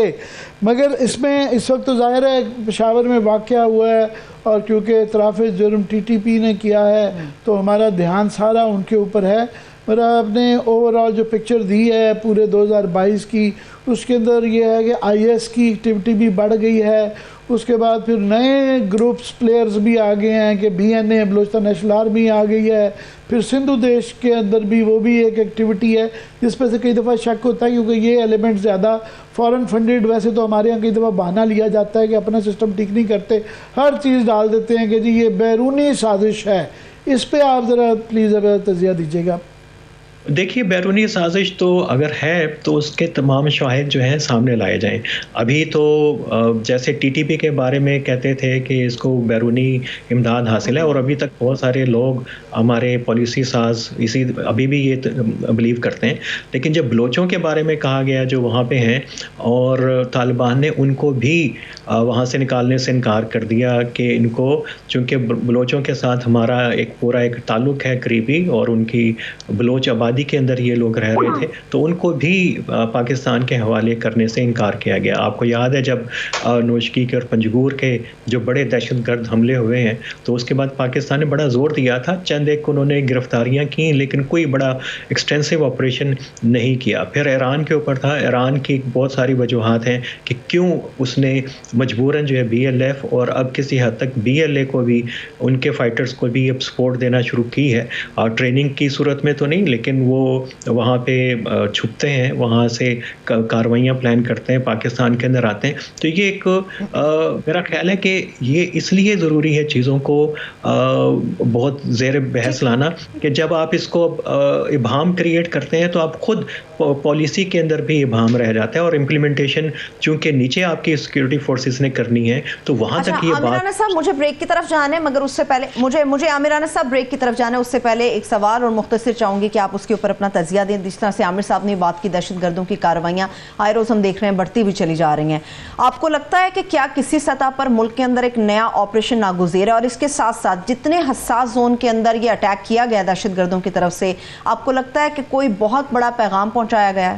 مگر اس میں اس وقت تو ظاہر ہے پشاور میں واقعہ ہوا ہے اور کیونکہ اعتراف جرم ٹی ٹی پی نے کیا ہے تو ہمارا دھیان سارا ان کے اوپر ہے. اور آپ نے اوورآل جو پکچر دی ہے پورے 2022 کی, اس کے اندر یہ ہے کہ آئی ایس کی ایکٹیویٹی بھی بڑھ گئی ہے. اس کے بعد پھر نئے گروپس پلیئرز بھی آ گئے ہیں کہ B N A Balochistan national army آ گئی ہے. پھر سندھو دیش کے اندر بھی وہ بھی ایک ایکٹیویٹی ہے جس پہ سے کئی دفعہ شک ہوتا ہے کیونکہ یہ ایلیمنٹ زیادہ فورن فنڈڈ. ویسے تو ہمارے یہاں کئی دفعہ بہانہ لیا جاتا ہے کہ اپنا سسٹم ٹھیک نہیں کرتے, ہر چیز ڈال دیتے ہیں کہ جی یہ بیرونی سازش ہے. اس پہ آپ ذرا پلیز تجزیہ دیجیے گا. دیکھیے بیرونی سازش تو اگر ہے تو اس کے تمام شواہد جو ہیں سامنے لائے جائیں. ابھی تو جیسے ٹی ٹی پی کے بارے میں کہتے تھے کہ اس کو بیرونی امداد حاصل ہے اور ابھی تک بہت سارے لوگ ہمارے پالیسی ساز ابھی بھی یہ بلیو کرتے ہیں. لیکن جب بلوچوں کے بارے میں کہا گیا جو وہاں پہ ہیں اور طالبان نے ان کو بھی وہاں سے نکالنے سے انکار کر دیا کہ ان کو چونکہ بلوچوں کے ساتھ ہمارا ایک پورا ایک تعلق ہے قریبی اور ان کی بلوچ آبادی کے اندر یہ لوگ رہ رہے تھے تو ان کو بھی پاکستان کے حوالے کرنے سے انکار کیا گیا. آپ کو یاد ہے جب نوشکی کے اور پنجگور کے جو بڑے دہشت گرد حملے ہوئے ہیں تو اس کے بعد پاکستان نے بڑا زور دیا تھا, چند ایک انہوں نے گرفتاریاں کی لیکن کوئی بڑا ایکسٹینسو آپریشن نہیں کیا. پھر ایران کے اوپر تھا, ایران کی بہت ساری وجوہات ہیں کہ کیوں اس نے مجبوراً جو ہے بی ایل ایف اور اب کسی حد تک بی ایل اے کو بھی ان کے فائٹرز کو بھی اب سپورٹ دینا شروع کی ہے, اور ٹریننگ کی صورت میں تو نہیں لیکن وہ وہاں پہ چھپتے ہیں, وہاں سے کاروائیاں پلان کرتے ہیں, پاکستان کے اندر آتے ہیں. تو یہ ایک میرا خیال ہے کہ یہ اس لیے ضروری ہے چیزوں کو بہت زیر بحث لانا کہ جب آپ اس کو ابہام کریٹ کرتے ہیں تو آپ خود پالیسی کے اندر بھی ابہام رہ جاتا ہے اور امپلیمنٹیشن چونکہ نیچے آپ کی سیکورٹی فورسز نے کرنی ہے تو وہاں تک یہ بات. عامر انس صاحب مجھے بریک کی طرف جانا ہے مگر اس سے پہلے مجھے عامر انس صاحب بریک کی طرف جانا ہے, اس سے پہلے ایک سوال اور مختصر چاہوں گی کہ آپ اس کے اوپر اپنا تجزیہ دیں. جس طرح سے عامر صاحب نے بات کی دہشت گردوں کی کارروائیاں آئے روز ہم دیکھ رہے ہیں بڑھتی بھی چلی جا رہی ہیں. آپ کو لگتا ہے کہ کیا کسی سطح پر ملک کے اندر ایک نیا آپریشن ناگزیر ہے اور اس کے ساتھ ساتھ جتنے حساس زون کے اندر یہ اٹیک کیا گیا دہشت گردوں کی طرف سے, آپ کو لگتا ہے کہ کوئی بہت بڑا پیغام پہنچایا گیا ہے؟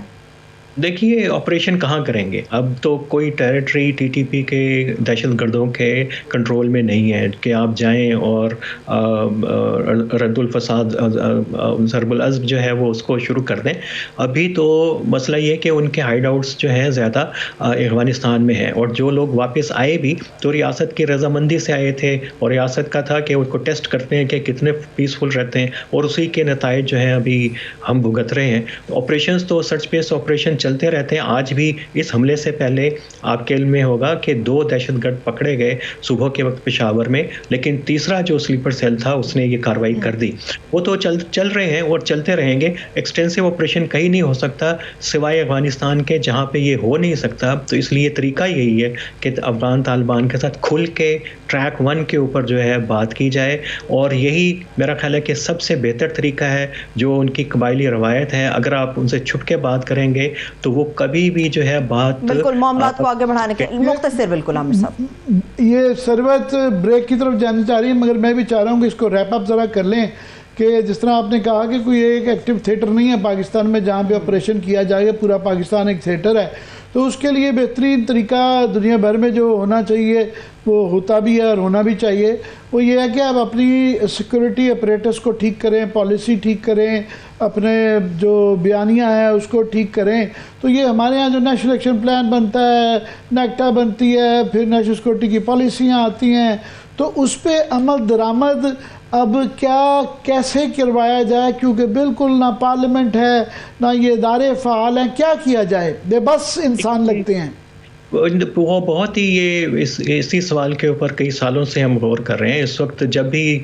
دیکھیے آپریشن کہاں کریں گے, اب تو کوئی ٹیریٹری ٹی ٹی پی کے دہشت گردوں کے کنٹرول میں نہیں ہے کہ آپ جائیں اور رد الفساد ضرب العزم جو ہے وہ اس کو شروع کر دیں. ابھی تو مسئلہ یہ کہ ان کے ہائیڈ آؤٹس جو ہیں زیادہ افغانستان میں ہیں اور جو لوگ واپس آئے بھی تو ریاست کی رضامندی سے آئے تھے اور ریاست کا تھا کہ ان کو ٹیسٹ کرتے ہیں کہ کتنے پیسفل رہتے ہیں اور اسی کے نتائج جو ہیں ابھی ہم بھگت رہے ہیں. آپریشنز تو سرچ بیس آپریشن چلتے رہتے ہیں. آج بھی اس حملے سے پہلے آپ کے علم میں ہوگا کہ 2 دہشت گرد پکڑے گئے صبح کے وقت پشاور میں, لیکن تیسرا جو سلیپر سیل تھا اس نے یہ کارروائی کر دی. وہ تو چل رہے ہیں اور چلتے رہیں گے. ایکسٹینسو آپریشن کہیں نہیں ہو سکتا سوائے افغانستان کے جہاں پہ یہ ہو نہیں سکتا. تو اس لیے طریقہ یہی ہے کہ افغان طالبان کے ساتھ کھل کے ٹریک 1 کے اوپر جو ہے بات کی جائے, اور یہی میرا خیال ہے کہ سب سے بہتر طریقہ ہے جو ان کی قبائلی روایت ہے. اگر آپ ان سے چھپ کے بات کریں گے تو وہ کبھی بھی جو ہے بات بالکل معاملات کو آگے بڑھانے کے مختصر بالکل عامر صاحب یہ سروت بریک کی طرف جانا چاہ رہی ہے مگر میں بھی چاہ رہا ہوں کہ اس کو ریپ اپ ذرا کر لیں کہ جس طرح آپ نے کہا کہ کوئی ایک ایکٹیو تھیٹر نہیں ہے پاکستان میں جہاں پہ آپریشن کیا جائے, پورا پاکستان ایک تھیٹر ہے. تو اس کے لیے بہترین طریقہ دنیا بھر میں جو ہونا چاہیے وہ ہوتا بھی ہے اور ہونا بھی چاہیے. وہ یہ ہے کہ آپ اپنی سیکورٹی اپریٹس کو ٹھیک کریں, پالیسی ٹھیک کریں, اپنے جو بیانیہ ہے اس کو ٹھیک کریں. تو یہ ہمارے ہاں جو نیشنل ایکشن پلان بنتا ہے, نیکٹا بنتی ہے, پھر نیشنل سیکورٹی کی پالیسیاں آتی ہیں, تو اس پہ عمل درآمد اب کیسے کروایا جائے, کیونکہ بالکل نہ پارلیمنٹ ہے نہ یہ ادارے فعال ہیں. کیا کیا جائے؟ بے بس انسان لگتے ہیں. وہ بہت ہی یہ اسی سوال کے اوپر کئی سالوں سے ہم غور کر رہے ہیں. اس وقت جب بھی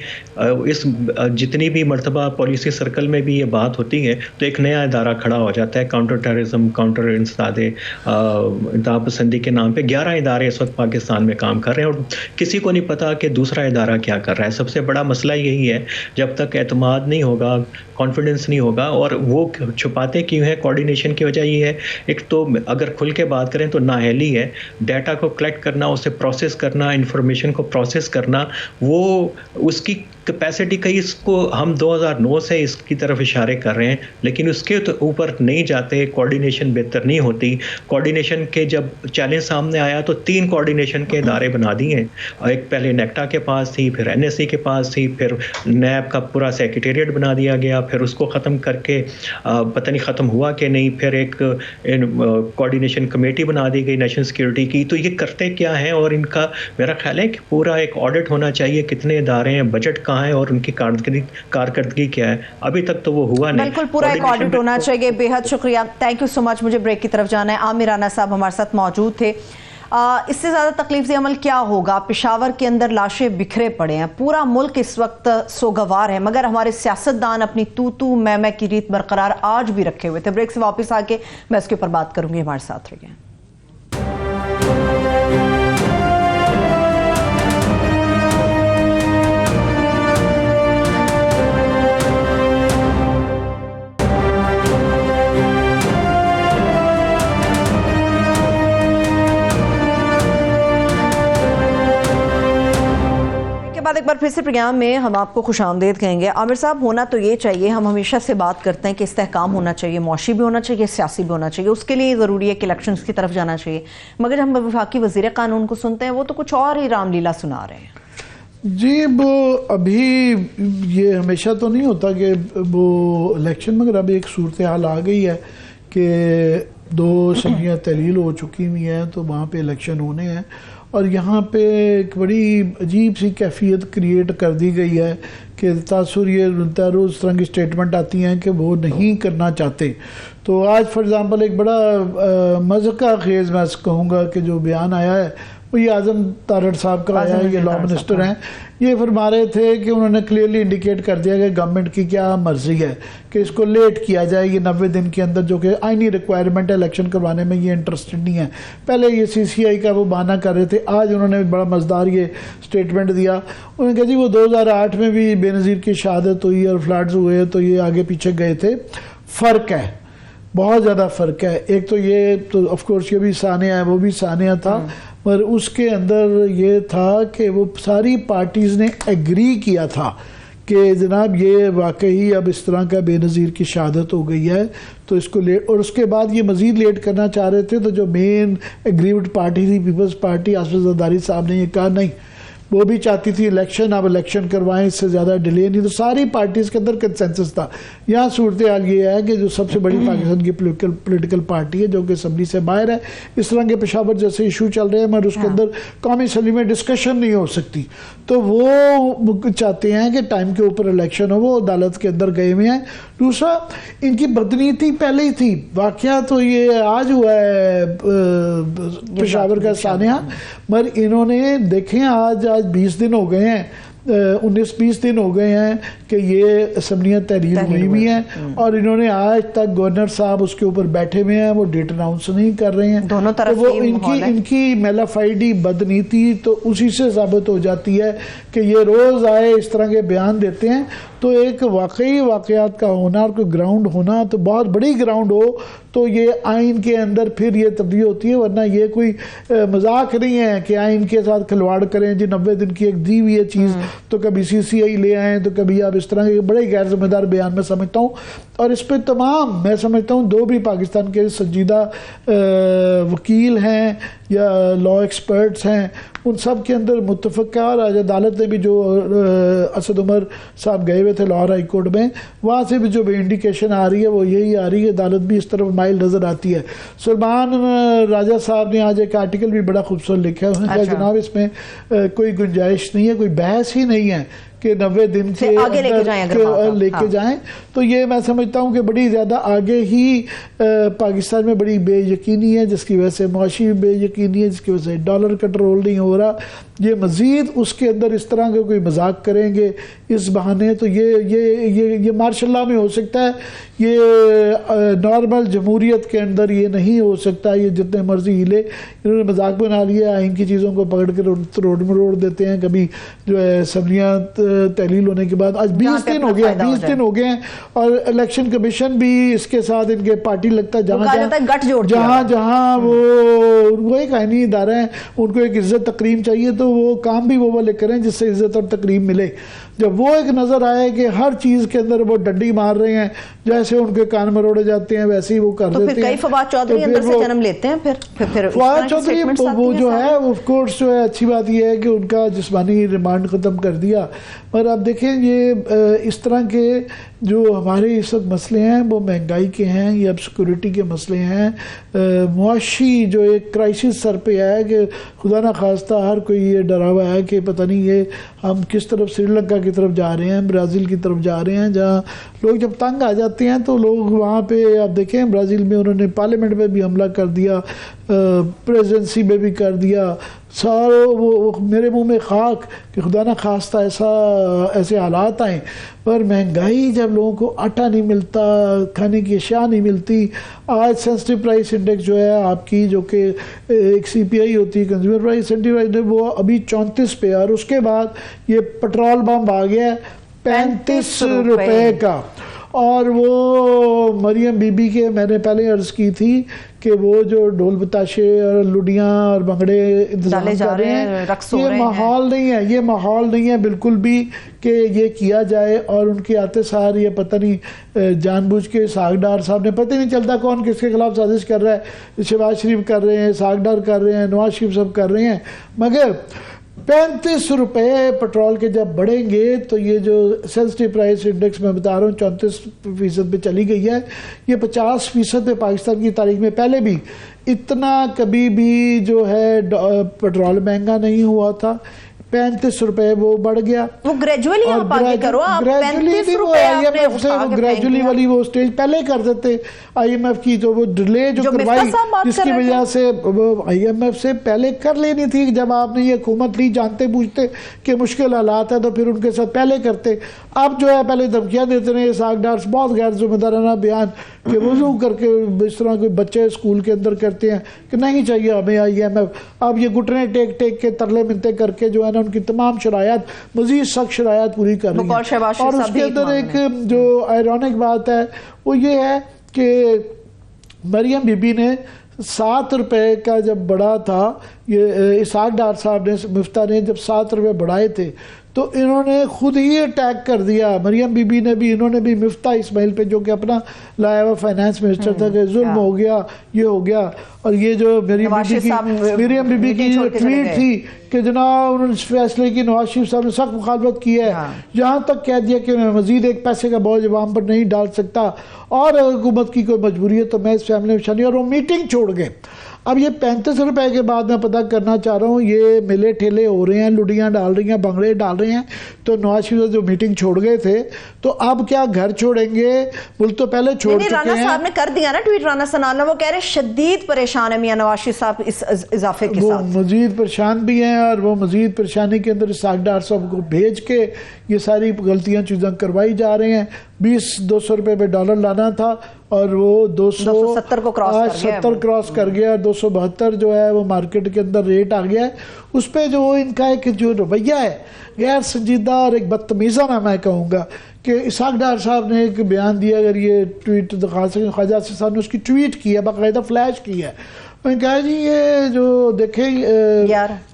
جتنی بھی مرتبہ پالیسی سرکل میں بھی یہ بات ہوتی ہے تو ایک نیا ادارہ کھڑا ہو جاتا ہے. کاؤنٹر ٹیررزم, کاؤنٹر انسداد انتہا پسندی کے نام پہ 11 ادارے اس وقت پاکستان میں کام کر رہے ہیں اور کسی کو نہیں پتا کہ دوسرا ادارہ کیا کر رہا ہے. سب سے بڑا مسئلہ یہی ہے, جب تک اعتماد نہیں ہوگا, کانفیڈنس نہیں ہوگا, اور وہ چھپاتے کیوں ہیں, کوارڈینیشن کی وجہ یہ ہے. ایک تو اگر کھل کے بات کریں تو نااہلی ہے ہے. ڈیٹا کو کلیکٹ کرنا, اسے پروسیس کرنا, انفارمیشن کو پروسیس کرنا, وہ اس کی کیپیسٹی کئی, اس کو ہم 2009 سے اس کی طرف اشارے کر رہے ہیں, لیکن اس کے اوپر نہیں جاتے. کوارڈینیشن بہتر نہیں ہوتی. کوارڈینیشن کے جب چیلنج سامنے آیا تو 3 کوارڈینیشن کے ادارے بنا دیے ہیں. ایک پہلے نیکٹا کے پاس تھی, پھر NSE کے پاس تھی, پھر نیب کا پورا سیکریٹریٹ بنا دیا گیا, پھر اس کو ختم کر کے پتہ نہیں ختم ہوا کہ نہیں, پھر ایک کوارڈینیشن کمیٹی بنا دی گئی نیشنل سیکورٹی کی. تو یہ کرتے کیا ہیں, اور ان کا میرا خیال ہے کہ پورا ایک آڈٹ ہونا چاہیے, کتنے ادارے ہیں, بجٹ کہاں ہے, اور ان کی کارکردگی کیا ہے. ابھی تک تو وہ ہوا نہیں. بالکل پورا ایک آڈٹ ہونا چاہیے. بے حد شکریہ, تھینک یو سو مچ. مجھے بریک کی طرف جانا ہے. عامر رانا صاحب ہمارے ساتھ موجود تھے. اس سے زیادہ تکلیف دہ عمل کیا ہوگا؟ پشاور کے اندر لاشیں بکھرے پڑے ہیں, پورا ملک اس وقت سوگوار ہے, مگر ہمارے سیاستدان اپنی تو میں کی ریت برقرار آج بھی رکھے ہوئے تھے. بریک سے واپس آ کے میں اس کے اوپر بات کروں گی. ہمارے ساتھ رہیے. ایک بار پھر سے پروگرام میں ہم آپ کو خوش آمدید کہیں گے. عامر صاحب, ہونا تو یہ چاہیے, ہم ہمیشہ سے بات کرتے ہیں کہ استحکام ہونا چاہیے, معاشی بھی ہونا چاہیے, سیاسی بھی ہونا چاہیے, اس کے لیے ضروری ہے کہ الیکشنز کی طرف جانا چاہیے. مگر ہم وفاقی وزیر قانون کو سنتے ہیں, وہ تو کچھ اور ہی رام لیلا سنا رہے ہیں. جی, وہ ابھی یہ ہمیشہ تو نہیں ہوتا کہ وہ الیکشن, مگر ابھی ایک صورتحال آ گئی ہے کہ 2 اسمبلیاں تحلیل ہو چکی ہوئی ہیں, تو وہاں پہ الیکشن ہونے ہیں, اور یہاں پہ ایک بڑی عجیب سی کیفیت کریٹ کر دی گئی ہے کہ تاثر یہ روز اس طرح کی اسٹیٹمنٹ آتی ہیں کہ وہ نہیں کرنا چاہتے. تو آج فار ایگزامپل ایک بڑا مضحکہ خیز میں کہوں گا کہ جو بیان آیا ہے وہ یہ اعظم تارڑ صاحب کا آیا ہے, یہ لا منسٹر ہیں. یہ فرما رہے تھے کہ انہوں نے کلیئرلی انڈیکیٹ کر دیا کہ گورنمنٹ کی کیا مرضی ہے کہ اس کو لیٹ کیا جائے, یہ 90 دن کے اندر, جو کہ آئینی ریکوائرمنٹ ہے الیکشن کروانے میں, یہ انٹرسٹڈ نہیں ہے. پہلے یہ CCI کا وہ بہانہ کر رہے تھے, آج انہوں نے بڑا مزدار یہ سٹیٹمنٹ دیا. انہوں نے کہا جی وہ 2008 میں بھی بے نظیر کی شہادت ہوئی اور فلڈز ہوئے, تو یہ آگے پیچھے گئے تھے. فرق ہے, بہت زیادہ فرق ہے. ایک تو یہ تو آف کورس یہ بھی سانحہ ہے, وہ بھی سانحہ تھا, پر اس کے اندر یہ تھا کہ وہ ساری پارٹیز نے ایگری کیا تھا کہ جناب یہ واقعی اب اس طرح کا بے نظیر کی شہادت ہو گئی ہے, تو اس کو لیٹ, اور اس کے بعد یہ مزید لیٹ کرنا چاہ رہے تھے. تو جو مین ایگریوڈ پارٹی تھی پیپلز پارٹی, آصف زرداری صاحب نے یہ کہا نہیں, وہ بھی چاہتی تھی الیکشن, اب الیکشن کروائیں, اس سے زیادہ ڈیلے نہیں. تو ساری پارٹیز کے اندر کنسنسس تھا. یہاں صورتحال یہ ہے کہ جو سب سے بڑی پاکستان کی پولیٹیکل پارٹی ہے جو کہ اسمبلی سے باہر ہے, اس طرح کے پشاور جیسے ایشو چل رہے ہیں, مگر اس کے اندر قومی اسمبلی میں ڈسکشن نہیں ہو سکتی, تو وہ چاہتے ہیں کہ ٹائم کے اوپر الیکشن ہو. وہ عدالت کے اندر گئے ہوئے ہیں. دوسرا, ان کی بدنیتی پہلے ہی تھی. واقعہ تو یہ آج ہوا ہے پشاور کا سانحہ, مگر انہوں نے دیکھیں آج 20 دن ہو گئے ہیں, 19-20 دن ہو گئے ہیں کہ یہ اسمبلیاں تحلیل ہوئی ہوئی ہیں, اور انہوں نے آج تک گورنر صاحب اس کے اوپر بیٹھے ہوئے ہیں, وہ ڈیٹ اناؤنس نہیں کر رہے ہیں. دونوں طرف وہ ان کی میلافائڈی بدنیتی تو اسی سے ثابت ہو جاتی ہے کہ یہ روز آئے اس طرح کے بیان دیتے ہیں. تو ایک واقعی واقعات کا ہونا اور کوئی گراؤنڈ ہونا, تو بہت بڑی گراؤنڈ ہو تو یہ آئین کے اندر پھر یہ تبدیلی ہوتی ہے, ورنہ یہ کوئی مذاق نہیں ہے کہ آئین کے ساتھ کھلواڑ کریں. جی 90 دن کی ایک دی ہوئی ہے چیز, تو کبھی CCI لے آئیں, تو کبھی آپ اس طرح کے بڑے غیر ذمہ دار بیان میں سمجھتا ہوں. اور اس پہ تمام میں سمجھتا ہوں 2 بھی پاکستان کے سنجیدہ وکیل ہیں یا لا ایکسپرٹس ہیں, ان سب کے اندر متفق ہے. اور آج عدالت نے بھی جو اسد عمر صاحب گئے ہوئے تھے لاہور ہائی کورٹ میں, وہاں سے بھی جو انڈیکیشن آ رہی ہے وہ یہی آ رہی ہے, عدالت بھی اس طرف مائل نظر آتی ہے. سلمان راجہ صاحب نے آج ایک آرٹیکل بھی بڑا خوبصورت لکھا ہے, انہوں نے کہا جناب اس میں کوئی گنجائش نہیں ہے, کوئی بحث ہی نہیں ہے کہ 90 دن کے آگے لے کے جائیں. تو یہ میں سمجھتا ہوں کہ بڑی زیادہ آگے ہی پاکستان میں بڑی بے یقینی ہے, جس کی وجہ سے معاشی بے یقینی ہے, جس کی وجہ سے ڈالر کنٹرول نہیں ہو رہا. یہ مزید اس کے اندر اس طرح کا کوئی مذاق کریں گے اس بہانے, تو یہ مارشاء اللہ میں ہو سکتا ہے, یہ نارمل جمہوریت کے اندر یہ نہیں ہو سکتا. یہ جتنے مرضی ہلے, انہوں نے مذاق بنا لیا, آئین کی چیزوں کو پکڑ کے روڈ میں روڑ دیتے ہیں. کبھی جو ہے اسمبلیاں تحلیل ہونے کے بعد آج 20 دن ہو گئے 20 دن ہو گئے ہیں اور الیکشن کمیشن بھی اس کے ساتھ ان کے پارٹی لگتا ہے جہاں جہاں وہ ایک آئینی ادارہ ہے, ان کو ایک عزت تقریم چاہیے تو وہ کام بھی وہ والے کریں جس سے عزت اور تقریم ملے. جب وہ ایک نظر آئے کہ ہر چیز کے اندر وہ ڈنڈی مار رہے ہیں, جیسے ان کے کان مروڑے جاتے ہیں ویسے ہی وہ کر دیتے ہیں. تو پھر کئی فواد چودھری اندر سے جنم لیتے ہیں. پھر فواد چودھری وہ جو ہے آف کورس جو ہے اچھی بات یہ ہے کہ ان کا جسمانی ریمانڈ ختم کر دیا, پر اب دیکھیں یہ اس طرح کے جو ہمارے اس وقت مسئلے ہیں وہ مہنگائی کے ہیں, یہ اب سیکورٹی کے مسئلے ہیں, معاشی جو ایک کرائسس سر پہ ہے کہ خدا نہ خواستہ ہر کوئی یہ ڈرا ہوا ہے کہ پتہ نہیں یہ ہم کس طرف سری لنکا کی طرف جا رہے ہیں, برازیل کی طرف جا رہے ہیں, جہاں لوگ جب تنگ آ جاتے ہیں تو لوگ وہاں پہ آپ دیکھیں برازیل میں انہوں نے پارلیمنٹ میں بھی حملہ کر دیا, پریزیڈنسی میں بھی کر دیا, سارے وہ میرے منہ میں خاک کہ خدا نہ خواستہ ایسے حالات آئیں. پر مہنگائی جب لوگوں کو آٹا نہیں ملتا, کھانے کی اشیاء نہیں ملتی, آج سینسٹیو پرائس انڈیکس جو ہے آپ کی جو کہ ایک سی پی آئی ہوتی ہے کنزیومر پرائس سینسٹیو انڈیکس, وہ ابھی 34 پہ, اور اس کے بعد یہ پٹرول بم آ گیا 35 روپے کا. اور وہ مریم بی بی کے میں نے پہلے عرض کی تھی کہ وہ جو ڈھول بتاشے اور لڈیاں اور بھنگڑے انتظام کر رہے ہیں, یہ ماحول نہیں ہے, یہ ماحول نہیں ہے بالکل بھی کہ یہ کیا جائے. اور ان کے آتے سار یہ پتہ نہیں جان بوجھ کے ساگ ڈار صاحب نے پتہ نہیں چلتا کون کس کے خلاف سازش کر رہا ہے, شہباز شریف کر رہے ہیں, ساگ ڈار کر رہے ہیں, نواز شریف صاحب کر رہے ہیں, مگر 35 روپے پٹرول کے جب بڑھیں گے تو یہ جو سینسٹیو پرائس انڈیکس میں بتا رہا ہوں 34% پہ چلی گئی ہے, یہ 50% پہ پاکستان کی تاریخ میں پہلے بھی اتنا کبھی بھی جو ہے پٹرول مہنگا نہیں ہوا تھا. 35 روپے وہ بڑھ گیا. وہ گریجولی آپ آگے کرو, آپ 35 روپے آپ نے گریجولی والی وہ سٹیج پہلے کر دیتے آئی ایم ایف کی, تو وہ ڈیلے جو کروائی جس کی وجہ سے وہ آئی ایم ایف سے پہلے کر لینی تھی. جب آپ نے یہ حکومت لی جانتے بوجھتے کہ مشکل حالات ہے تو پھر ان کے ساتھ پہلے کرتے. اب جو ہے پہلے دھمکیاں دیتے رہے ساگ ڈارس, بہت غیر ذمہ دارانہ بیان کہ وضو کر کے اس طرح کوئی بچے اسکول کے اندر کرتے ہیں کہ نہیں چاہیے ہمیں آئی ایم ایف. اب یہ گھٹنے ٹیک ٹیک کے ترلے منتے کر کے جو ہے نا ان کی تمام شرائط مزید سخت شرائط پوری کر رہی ہیں. اور اس کے اندر ایک جو آئرونک بات ہے وہ یہ ہے کہ مریم بی بی نے 7 روپے کا جب بڑھا تھا, یہ اسحاق ڈار صاحب نے مفتہ نے جب 7 روپے بڑھائے تھے تو انہوں نے خود ہی اٹیک کر دیا. مریم بی بی نے بھی, انہوں نے بھی مفتاح اسماعیل پہ جو کہ اپنا لایا ہوا فائنانس منسٹر تھا کہ ظلم ہو گیا, یہ ہو گیا. اور یہ جو مریم بی بی کی ٹویٹ تھی کہ جناب انہوں نے اس فیصلے کی نواز شریف صاحب نے سخت مخالفت کی ہے, یہاں تک کہہ دیا کہ میں مزید ایک پیسے کا بوجھ عوام پر نہیں ڈال سکتا, اور حکومت کی کوئی مجبوری ہے تو میں اس فیملی میں شامل. اور وہ میٹنگ چھوڑ گئے. اب یہ 35 روپے کے بعد میں پتہ کرنا چاہ رہا ہوں, یہ میلے ٹھیلے ہو رہے ہیں, لڈیاں ڈال رہی ہیں, بنگڑے ڈال رہے ہیں, تو نواز شریف جو میٹنگ چھوڑ گئے تھے تو اب کیا گھر چھوڑیں گے؟ ملک تو پہلے چھوڑ چکے ہیں. رانا صاحب نے کر دیا نا ٹویٹ, رانا ثناءاللہ, وہ کہہ رہے شدید پریشان ہے میاں نواز شریف صاحب اس اضافے کے ساتھ. وہ مزید پریشان بھی ہیں, اور وہ مزید پریشانی کے اندر اسحاق ڈار صاحب کو بھیج کے یہ ساری غلطیاں چیزیں کروائی جا رہے ہیں. 200 روپے پہ ڈالر لانا تھا اور وہ 270 کو کراس کر گیا. 272 جو ہے وہ مارکیٹ کے اندر ریٹ آ گیا ہے. اس پہ جو ان کا ایک جو رویہ ہے غیر سنجیدہ اور ایک بدتمیزانہ میں کہوں گا کہ اسحاق ڈار صاحب نے ایک بیان دیا, اگر یہ ٹویٹ خواجہ آصف صاحب نے اس کی ٹویٹ کی ہے, باقاعدہ فلیش کی ہے. میں کہا جی یہ جو دیکھیں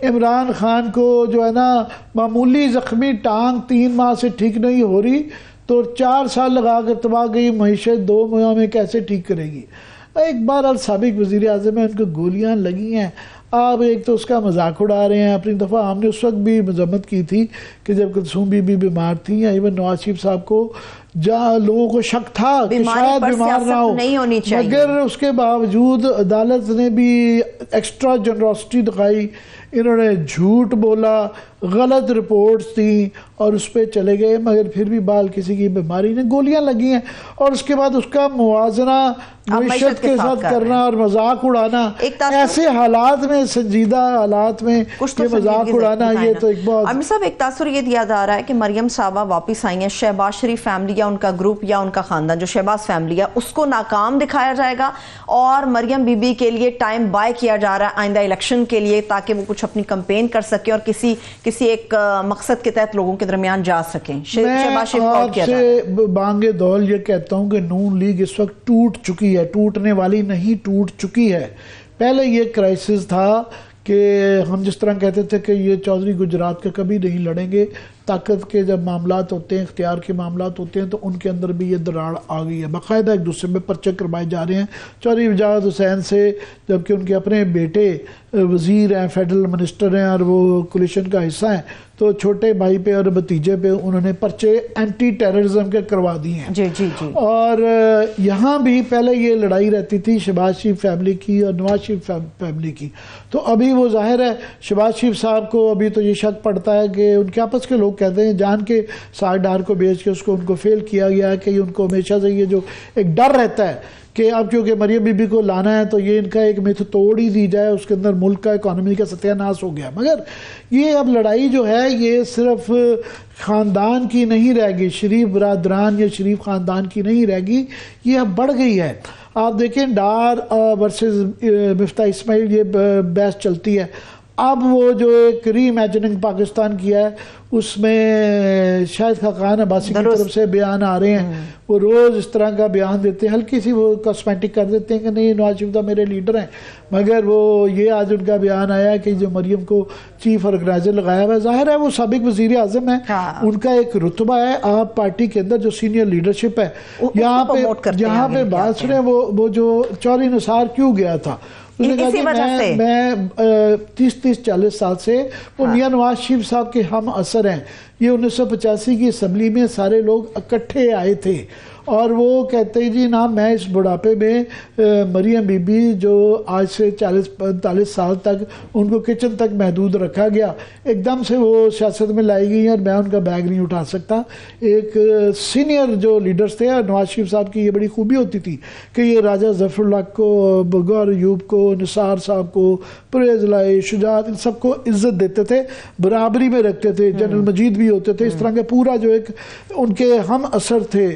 عمران خان کو جو ہے نا معمولی زخمی ٹانگ 3 ماہ سے ٹھیک نہیں ہو رہی تو 4 سال لگا کر تباہ گئی معیشت 2 ماہ میں کیسے ٹھیک کرے گی. ایک بار سابق وزیر اعظم ہے, ان کو گولیاں لگی ہیں, آپ ایک تو اس کا مذاق اڑا رہے ہیں. اپنی دفعہ ہم نے اس وقت بھی مذمت کی تھی کہ جب کلثوم بی بی بیمار تھیں, یا ایون نواز شریف صاحب کو جہاں لوگوں کو شک تھا کہ شاید بیمار نہ ہو, مگر اس کے باوجود عدالت نے بھی ایکسٹرا جنراسٹی دکھائی. انہوں نے جھوٹ بولا, غلط رپورٹس دیں اور اس پہ چلے گئے, مگر پھر بھی بال کسی کی بیماری نے گولیاں لگی ہیں. اور اس کے بعد اس کا موازنہ معیشت کے ساتھ کرنا اور مذاق اڑانا, ایسے حالات میں اتنے سنجیدہ حالات میں یہ مذاق اڑانا، یہ تو ایک بہت... عامر صاحب ایک تاثر یہ دیا جا رہا ہے کہ مریم صاحبہ واپس آئی ہیں، شہباز شریف فیملی یا ان کا گروپ یا ان کا خاندان جو شہباز فیملی ہے اس کو ناکام دکھایا جائے گا اور مریم بی بی کے لیے ٹائم بائی کیا جا رہا ہے آئندہ الیکشن کے لیے تاکہ وہ کچھ اپنی کمپین کر سکے اور کسی ایک مقصد کے تحت لوگوں کے درمیان جا سکیں. شہباز شریف کو کیا جا رہا ہے؟ بانگ دول یہ کہتا ہوں کہ نون لیگ اس وقت ٹوٹ چکی ہے، ٹوٹنے والی نہیں، ٹوٹ چکی ہے. پہلے یہ کرائسس تھا کہ ہم جس طرح کہتے تھے کہ یہ چودھری گجرات کا کبھی نہیں لڑیں گے، طاقت کے جب معاملات ہوتے ہیں، اختیار کے معاملات ہوتے ہیں تو ان کے اندر بھی یہ دراڑ آ گئی ہے. باقاعدہ ایک دوسرے میں پرچے کروائے جا رہے ہیں. چودھری وجاہت حسین سے جبکہ ان کے اپنے بیٹے وزیر ہیں، فیڈرل منسٹر ہیں اور وہ کولیشن کا حصہ ہیں، تو چھوٹے بھائی پہ اور بھتیجے پہ انہوں نے پرچے اینٹی ٹیررزم کے کروا دیے ہیں. جی جی جی. اور یہاں بھی پہلے یہ لڑائی رہتی تھی شہباز شریف فیملی کی اور نواز شریف فیملی کی. تو ابھی وہ ظاہر ہے شہباز شریف صاحب کو ابھی تو یہ شک پڑتا ہے کہ ان کے آپس کے لوگ کہتے ہیں جان کے ساگ ڈار کو بیچ کے اس کو ان کو فیل کیا گیا ہے کہ ان کو ہمیشہ سے یہ جو ایک ڈر رہتا ہے کہ اب کیونکہ مریم بی بی کو لانا ہے تو یہ ان کا ایک متھ توڑ ہی دی جائے، اس کے اندر ملک کا اکانومی کا ستیہ ناش ہو گیا. مگر یہ اب لڑائی جو ہے یہ صرف خاندان کی نہیں رہ گئی، شریف برادران یا شریف خاندان کی نہیں رہ گئی، یہ اب بڑھ گئی ہے. آپ دیکھیں ڈار ورسز مفتاح اسماعیل یہ بحث چلتی ہے. اب وہ جو ایک ری امیجننگ پاکستان کیا ہے اس میں شاہد خاقان عباسی کی طرف سے بیان آ رہے ہیں، وہ روز اس طرح کا بیان دیتے ہیں، ہلکی سی وہ کاسمیٹک کر دیتے ہیں کہ نہیں نواز شریف میرے لیڈر ہیں. مگر وہ یہ آج ان کا بیان آیا ہے کہ جو مریم کو چیف آرگنائزر لگایا ہوا ہے، ظاہر ہے وہ سابق وزیر اعظم ہے، ان کا ایک رتبہ ہے آپ پارٹی کے اندر جو سینئر لیڈرشپ ہے. یہاں پہ بات سنیں وہ جو چوہدری نثار کیوں گیا تھا، اس نے کہا کہ میں 30-40 سال سے وہ میاں نواز شریف صاحب کے ہم اثر ہیں. یہ 1985 کی اسمبلی میں سارے لوگ اکٹھے آئے تھے اور وہ کہتے ہیں جی نا میں اس بڑھاپے میں مریم بی بی جو آج سے 40-45 سال تک ان کو کچن تک محدود رکھا گیا، ایک دم سے وہ سیاست میں لائی گئی اور میں ان کا بیگ نہیں اٹھا سکتا. ایک سینئر جو لیڈرز تھے، نواز شریف صاحب کی یہ بڑی خوبی ہوتی تھی کہ یہ راجہ ظفر اللہ کو، گور ایوب کو، نثار صاحب کو، پرویز الہی، شجاعت، ان سب کو عزت دیتے تھے، برابری میں رکھتے تھے. جنرل مجید بھی ہوتے تھے. اس طرح کے پورا جو ایک ان کے ہم اثر تھے،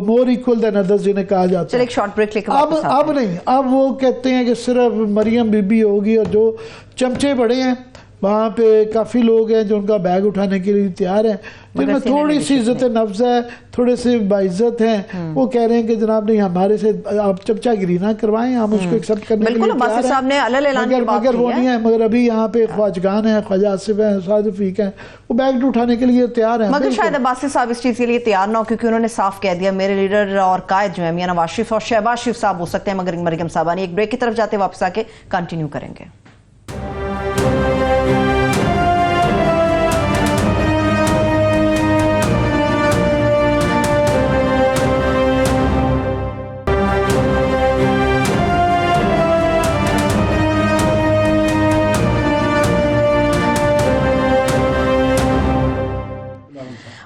مور ایکول دین ادرز جنہیں کہا جاتا ہے. ایک شارٹ بریک لے کے اب نہیں، اب وہ کہتے ہیں کہ صرف مریم بی بی ہوگی اور جو چمچے بڑے ہیں وہاں پہ کافی لوگ ہیں جو ان کا بیگ اٹھانے کے لیے تیار ہیں، جن میں تھوڑی سی عزت نفس ہے، تھوڑے سے باعزت ہیں. وہ کہہ رہے ہیں کہ جناب نہیں ہمارے سے آپ چمچا گیری نہ کروائیں، ہم اس کو ایکسپٹ کرنے کے لیے تیار ہیں. مگر وہ نہیں ہے. مگر ابھی یہاں پہ خواجگان ہیں، خواجہ آصف ہیں، سعد رفیق ہیں، وہ بیگ اٹھانے کے لیے تیار ہیں. مگر شاید عباسی صاحب اس چیز کے لیے تیار نہ ہو کیونکہ انہوں نے صاف کہہ دیا میرے لیڈر اور قائد جو ہیں میاں نواز شریف اور شہباز شریف صاحب ہو سکتے ہیں مگر مریم صاحبہ نہیں. ایک بریک کی طرف جاتے واپس آ کے کنٹینیو کریں گے.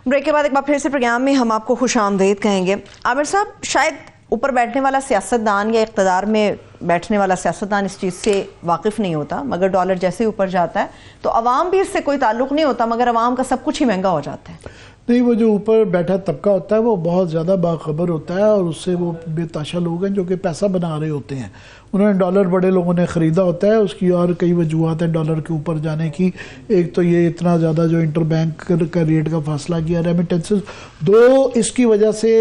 بریک کے بعد ایک بار پھر سے پروگرام میں ہم آپ کو خوش آمدید کہیں گے. عامر صاحب، شاید اوپر بیٹھنے والا سیاستدان یا اقتدار میں بیٹھنے والا سیاستدان اس چیز سے واقف نہیں ہوتا، مگر ڈالر جیسے ہی اوپر جاتا ہے تو عوام بھی اس سے کوئی تعلق نہیں ہوتا، مگر عوام کا سب کچھ ہی مہنگا ہو جاتا ہے. نہیں، وہ جو اوپر بیٹھا طبقہ ہوتا ہے وہ بہت زیادہ باخبر ہوتا ہے اور اس سے وہ بے تاشا لوگ ہیں جو کہ پیسہ بنا رہے ہوتے ہیں. انہوں نے ڈالر بڑے لوگوں نے خریدا ہوتا ہے. اس کی اور کئی وجوہات ہیں ڈالر کے اوپر جانے کی. ایک تو یہ اتنا زیادہ جو انٹر بینک کا ریٹ کا فاصلہ کیا، ریمیٹنسز. دو، اس کی وجہ سے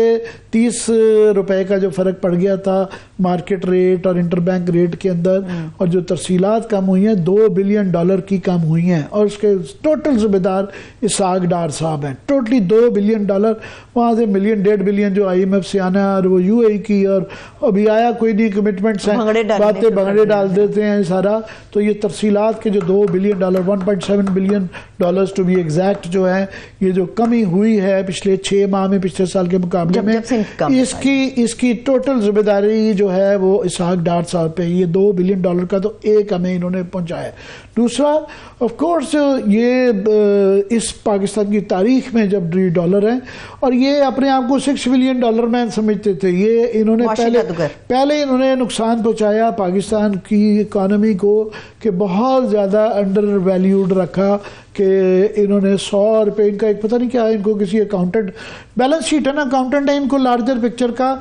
30 روپے کا جو فرق پڑ گیا تھا مارکیٹ ریٹ اور انٹر بینک ریٹ کے اندر، اور جو ترسیلات کم ہوئی ہیں $2 بلین کی کم ہوئی ہیں. اور اس کے ٹوٹل ذمہ دار اسحاق ڈار صاحب ہیں. ٹوٹلی $2 بلین، وہاں سے $1.5 بلین جو IMF سے آنا ہے اور وہ UAE کی، اور ابھی آیا کوئی نہیں، کمٹمنٹس ہیں، باتیں بھنگڑے ڈال دیتے ہیں سارا. تو یہ ترسیلات کے جو $2 billion, $1.7 billion to be exact جو ہے، یہ جو کمی ہوئی ہے پچھلے 6 ماہ میں پچھلے سال کے مقابلے میں، اس کی ٹوٹل ذمہ داری جو ہے وہ اسحاق ڈار صاحب پہ. یہ $2 بلین کا تو ایک ہمیں انہوں نے پہنچایا ہے. دوسرا آف کورس یہ اس پاکستان کی تاریخ میں جب ڈالر ہیں, اور یہ اپنے آپ کو $6 بلین مین سمجھتے تھے. یہ انہوں نے پہلے انہوں نے نقصان پہنچایا پاکستان کی اکانومی کو کہ بہت زیادہ انڈر ویلیوڈ رکھا, کہ انہوں نے $100 ان کا ایک پتہ نہیں کیا, ان کو کسی اکاؤنٹنٹ, بیلنس شیٹ ہے نا, اکاؤنٹنٹ ہے, ان کو لارجر پکچر کا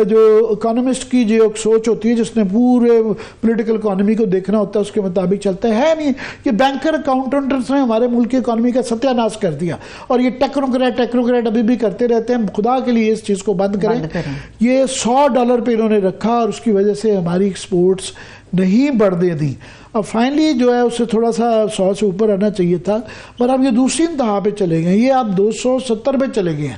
جو اکانومسٹ کی جو سوچ ہوتی ہے جس نے پورے پولیٹیکل اکانومی کو دیکھنا ہوتا ہے اس کے مطابق چلتا ہے نہیں. یہ بینکر اکاؤنٹنٹس نے ہمارے ملک کی اکانومی کا ستیہ ناش کر دیا, اور یہ ٹیکنوکریٹ ابھی بھی کرتے رہتے ہیں. خدا کے لیے اس چیز کو بند کریں. یہ $100 پہ انہوں نے رکھا, اور اس کی وجہ سے ہماری ایکسپورٹس نہیں بڑھنے دی. اب فائنلی جو ہے اسے تھوڑا سا 100 سے اوپر آنا چاہیے تھا, پر اب یہ دوسری انتہا پہ چلے گئے, یہ اب 270 پہ چلے گئے ہیں.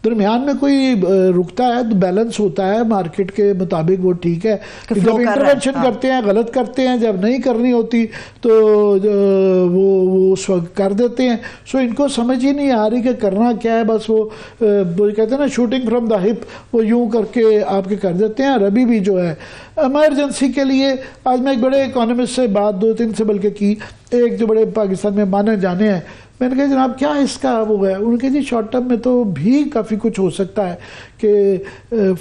درمیان میں کوئی رکتا ہے تو بیلنس ہوتا ہے مارکیٹ کے مطابق, وہ ٹھیک ہے. جب انٹرونشن کرتے ہیں غلط کرتے ہیں, جب نہیں کرنی ہوتی تو وہ اس وقت کر دیتے ہیں. سو ان کو سمجھ ہی نہیں آ رہی کہ کرنا کیا ہے, بس وہ کہتے ہیں نا شوٹنگ فرام دا ہپ, وہ یوں کر کے آپ کے کر دیتے ہیں. اور ابھی بھی جو ہے ایمرجنسی کے لیے, آج میں ایک بڑے اکانومسٹ سے بات 2-3 سے بلکہ کی, ایک جو بڑے پاکستان میں مانے جانے ہیں, میں نے کہا جناب کیا اس کا وہ ہے, انہوں نے کہا جی شارٹ ٹرم میں تو بھی کافی کچھ ہو سکتا ہے. کہ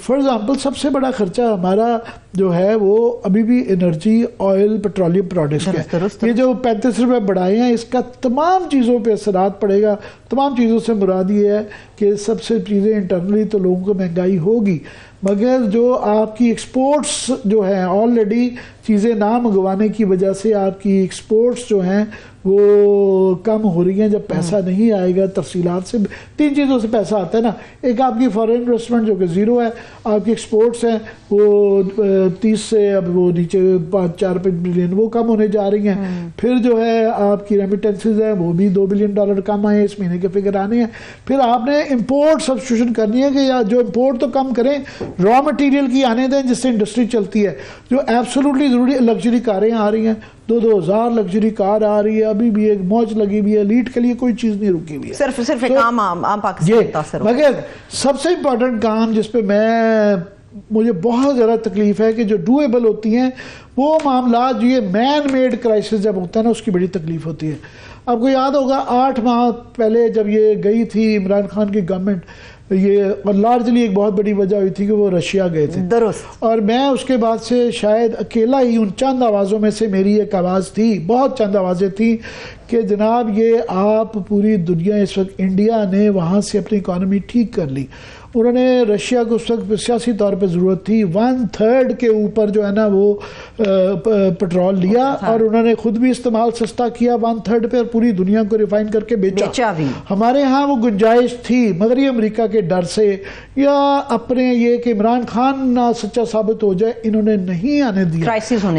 فار ایگزامپل سب سے بڑا خرچہ ہمارا جو ہے وہ ابھی بھی انرجی, آئل, پیٹرولیم پروڈکٹس کا. یہ جو $35 بڑھائے ہیں اس کا تمام چیزوں پہ اثرات پڑے گا. تمام چیزوں سے مراد یہ ہے کہ سب سے چیزیں انٹرنلی تو لوگوں کو مہنگائی ہوگی, مگر جو آپ کی ایکسپورٹس جو ہیں آلریڈی چیزیں نہ منگوانے کی وجہ سے آپ کی ایکسپورٹس جو ہیں وہ کم ہو رہی ہیں. جب پیسہ نہیں آئے گا تفصیلات سے, 3 چیزوں سے پیسہ آتا ہے نا. ایک آپ کی فارن انویسٹمنٹ جو کہ زیرو ہے, آپ کی ایکسپورٹس ہیں وہ 30 سے اب وہ نیچے 4-5 بلین وہ کم ہونے جا رہی ہیں. پھر جو ہے آپ کی ریمیٹنسز ہیں وہ بھی $2 بلین کم آئے, اس مہینے کے فگر آنے ہیں. پھر آپ نے امپورٹ سبسٹیوشن کرنی ہے کہ جو امپورٹ تو کم کریں, را مٹیریل کی آنے دیں جس سے انڈسٹری چلتی ہے. جو ایبسولوٹلی ضروری, لگژری کاریں آ رہی ہیں, 2,000 لگژری کار آ رہی ہے, ابھی بھی ایک موج لگی ہوئی ہے, لیڈ کے لیے کوئی چیز نہیں رکی ہوئی ہے, صرف ایک عام پاکستان متاثر ہو. مگر سب سے امپورٹنٹ کام جس پہ مجھے بہت زیادہ تکلیف ہے کہ جو ڈویبل ہوتی ہیں وہ معاملات, جو یہ مین میڈ کرائسس جب ہوتا ہے نا اس کی بڑی تکلیف ہوتی ہے. آپ کو یاد ہوگا 8 ماہ پہلے جب یہ گئی تھی عمران خان کی گورنمنٹ, یہ لارجلی ایک بہت بڑی وجہ ہوئی تھی کہ وہ رشیا گئے تھے. درست. اور میں اس کے بعد سے شاید اکیلا ہی ان چند آوازوں میں سے میری ایک آواز تھی, بہت چند آوازیں تھیں کہ جناب یہ آپ پوری دنیا, اس وقت انڈیا نے وہاں سے اپنی اکانومی ٹھیک کر لی. انہوں نے رشیا کو اس وقت سیاسی طور پہ ضرورت تھی, 1/3 کے اوپر جو ہے نا وہ پٹرول لیا, اور انہوں نے خود بھی استعمال سستا کیا 1/3 پہ, اور پوری دنیا کو ریفائن کر کے بیچا بھی. ہمارے ہاں وہ گنجائش تھی, مگر یہ امریکہ کے ڈر سے یا اپنے یہ کہ عمران خان نہ سچا ثابت ہو جائے, انہوں نے نہیں آنے دیا.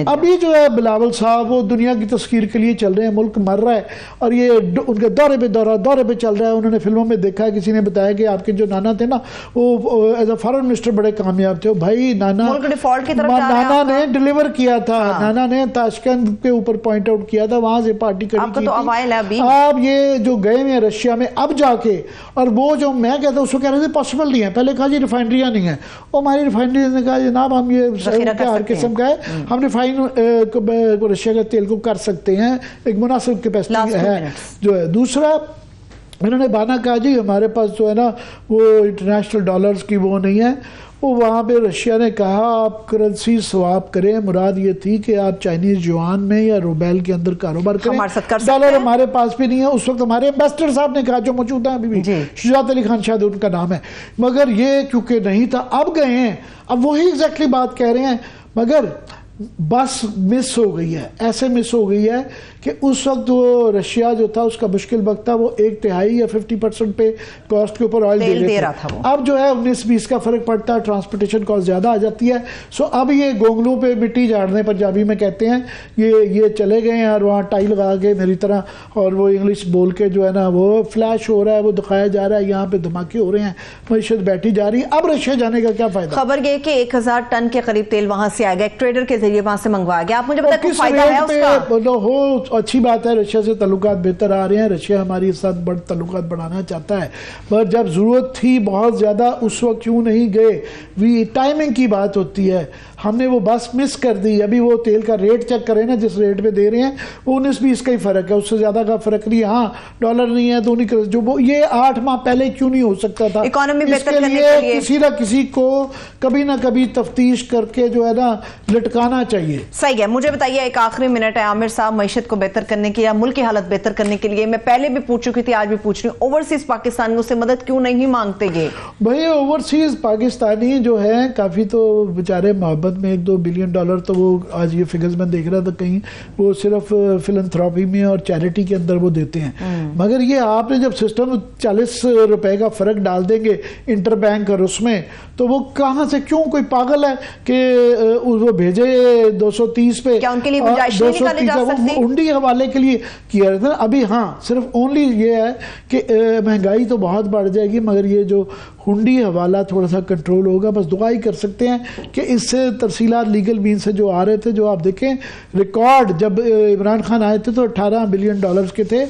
ابھی جو ہے بلاول صاحب وہ دنیا کی تسخیر کے لیے چل رہے ہیں, ملک مر رہا ہے, اور یہ ان کے دورے پہ چل رہا ہے. انہوں نے فلموں میں دیکھا, کسی نے بتایا کہ آپ کے جو نانا تھے نا وہ ایز اے فارن منسٹر بڑے کامیاب تھے. بھائی نانا نے ڈیلیور کیا تھا, نانا نے تاشکند کے اوپر پوائنٹ آؤٹ کیا تھا, وہاں سے پارٹی کری کی تھی. آپ یہ جو گئے ہیں رشیا میں اب جا کے, اور وہ جو میں کہتا ہوں اس کو کہہ رہے تھے پاسبل نہیں ہے. پہلے کہا جی ریفائنریاں نہیں ہیں, اور ہماری ریفائنریز نے کہا جناب ہم یہ ہر قسم کا ہے, ہم ریفائن رشیا کا تیل کو کر سکتے ہیں, ایک مناسب کیپیسٹی ہے جو ہے. دوسرا انہوں نے بہانا کہا جی ہمارے پاس جو ہے نا وہ انٹرنیشنل ڈالرز کی وہ نہیں ہے. وہ وہاں پہ رشیا نے کہا آپ کرنسی سواپ کریں, مراد یہ تھی کہ آپ چائنیز یوان میں یا روبیل کے اندر کاروبار کریں, ڈالر ہمارے پاس بھی نہیں ہے. اس وقت ہمارے ایمبیسڈر صاحب نے کہا, جو موجود ہیں ابھی بھی, شجاعت علی خان شاید ان کا نام ہے, مگر یہ کیونکہ نہیں تھا, اب گئے ہیں, اب وہی ایگزیکٹلی بات کہہ رہے ہیں. مگر بس مس ہو گئی ہے, ایسے مس ہو گئی ہے کہ اس وقت وہ رشیا جو تھا اس کا مشکل وقت تھا, وہ 1/3 یا 50% پہ کاسٹ کے اوپر آئل دے رہا تھا. اب جو ہے 19-20 کا فرق پڑتا ہے, ٹرانسپورٹیشن کاسٹ زیادہ آ جاتی ہے. سو اب یہ گونگلوں پہ مٹی جھاڑنے پنجابی میں کہتے ہیں, یہ چلے گئے ہیں اور وہاں ٹائی لگا کے میری طرح, اور وہ انگلش بول کے جو ہے نا وہ فلیش ہو رہا ہے, وہ دکھایا جا رہا ہے, یہاں پہ دھماکے ہو رہے ہیں, معیشت بیٹھی جا رہی ہے. اب رشیا جانے کا کیا فائدہ؟ خبر یہ کہ 1000 ٹن کے قریب تیل وہاں سے آئے گا. ایک ٹریڈر کے ذریعے وہاں سے منگوایا گیا. آپ مجھے بتائیں کوئی کس فائدہ ہے ریٹ اس کا؟ پہ ہو اچھی بات ہے, رشیا سے تعلقات بہتر آ رہے ہیں, رشیا ہماری ساتھ بڑے تعلقات بڑھانا چاہتا ہے, پر جب ضرورت تھی بہت زیادہ اس وقت کیوں نہیں گئے؟ ٹائمنگ کی بات ہوتی ہے, ہم نے وہ بس مس کر دی. ابھی وہ تیل کا ریٹ چیک کریں نا, جس ریٹ پہ دے رہے ہیں وہ 19-20 کا ہی فرق ہے, اس سے زیادہ کا فرق نہیں. ہاں ڈالر نہیں ہے تو نہیں, جو یہ 8 ماہ پہلے کیوں نہیں ہو سکتا تھا؟ اکانومی اس بہتر کے کرنے لیے کے لیے کسی نہ کسی کو کبھی نہ کبھی تفتیش کر کے جو ہے نا لٹکانا چاہیے. صحیح ہے. مجھے بتائیے, ایک آخری منٹ ہے عامر صاحب, معیشت کو بہتر کرنے کی یا ملک کی حالت بہتر کرنے کے لیے, میں پہلے بھی پوچھ چکی تھی, آج بھی پوچھ رہی ہوں, اوورسیز پاکستانیوں سے مدد کیوں نہیں مانگتے یہ بھائی؟ اوورسیز پاکستانی جو ہے کافی تو بیچارے محبت میں $1-2 بلین تو وہ آج یہ فگرز میں دیکھ رہا تھا کہیں, وہ صرف فلنتھراپی میں اور چیریٹی کے اندر وہ دیتے ہیں. مگر یہ آپ نے جب سسٹم $40 کا فرق ڈال دیں گے انٹر بینک اور اس میں, تو وہ کہاں سے, کیوں کوئی پاگل ہے کہ وہ بھیجے 230 پہ؟ کیا ان کے لیے گنجائش نہیں نکالی جا سکتی؟ ہنڈی حوالے کے لیے کیا رہتا ہے ابھی. ہاں صرف اونلی یہ ہے کہ مہنگائی تو بہت بڑھ جائے گی, مگر یہ جو ہنڈی حوالہ تھوڑا سا کنٹرول ہوگا. بس دعا ہی کر سکتے ہیں کہ اس سے ترسیلات لیگل مین سے جو آ رہے تھے, جو آپ دیکھیں ریکارڈ جب عمران خان آئے تھے تو $18 بلین کے تھے,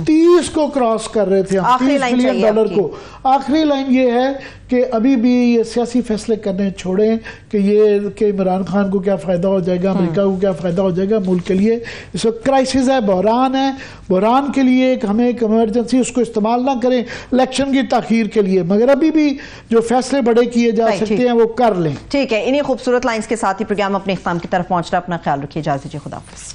30 کو کراس کر رہے تھے, $30 بلین کو. آخری لائن یہ ہے کہ ابھی بھی یہ سیاسی فیصلے کرنے چھوڑیں کہ یہ کہ عمران خان کو کیا فائدہ ہو جائے گا, امریکہ کو کیا فائدہ ہو جائے گا. ملک کے لیے اس وقت کرائسس ہے, بحران ہے, بحران کے لیے ہمیں ایک ایمرجنسی, اس کو استعمال نہ کریں الیکشن کی تاخیر کے لیے, مگر ابھی بھی جو فیصلے بڑے کیے جا سکتے ہیں وہ کر لیں. ٹھیک ہے. انہی خوبصورت لائنز کے ساتھ ہی پروگرام اپنے اختتام کی طرف پہنچ رہا ہے. اپنا خیال رکھیے, اجازت دیجیے, خدا حافظ.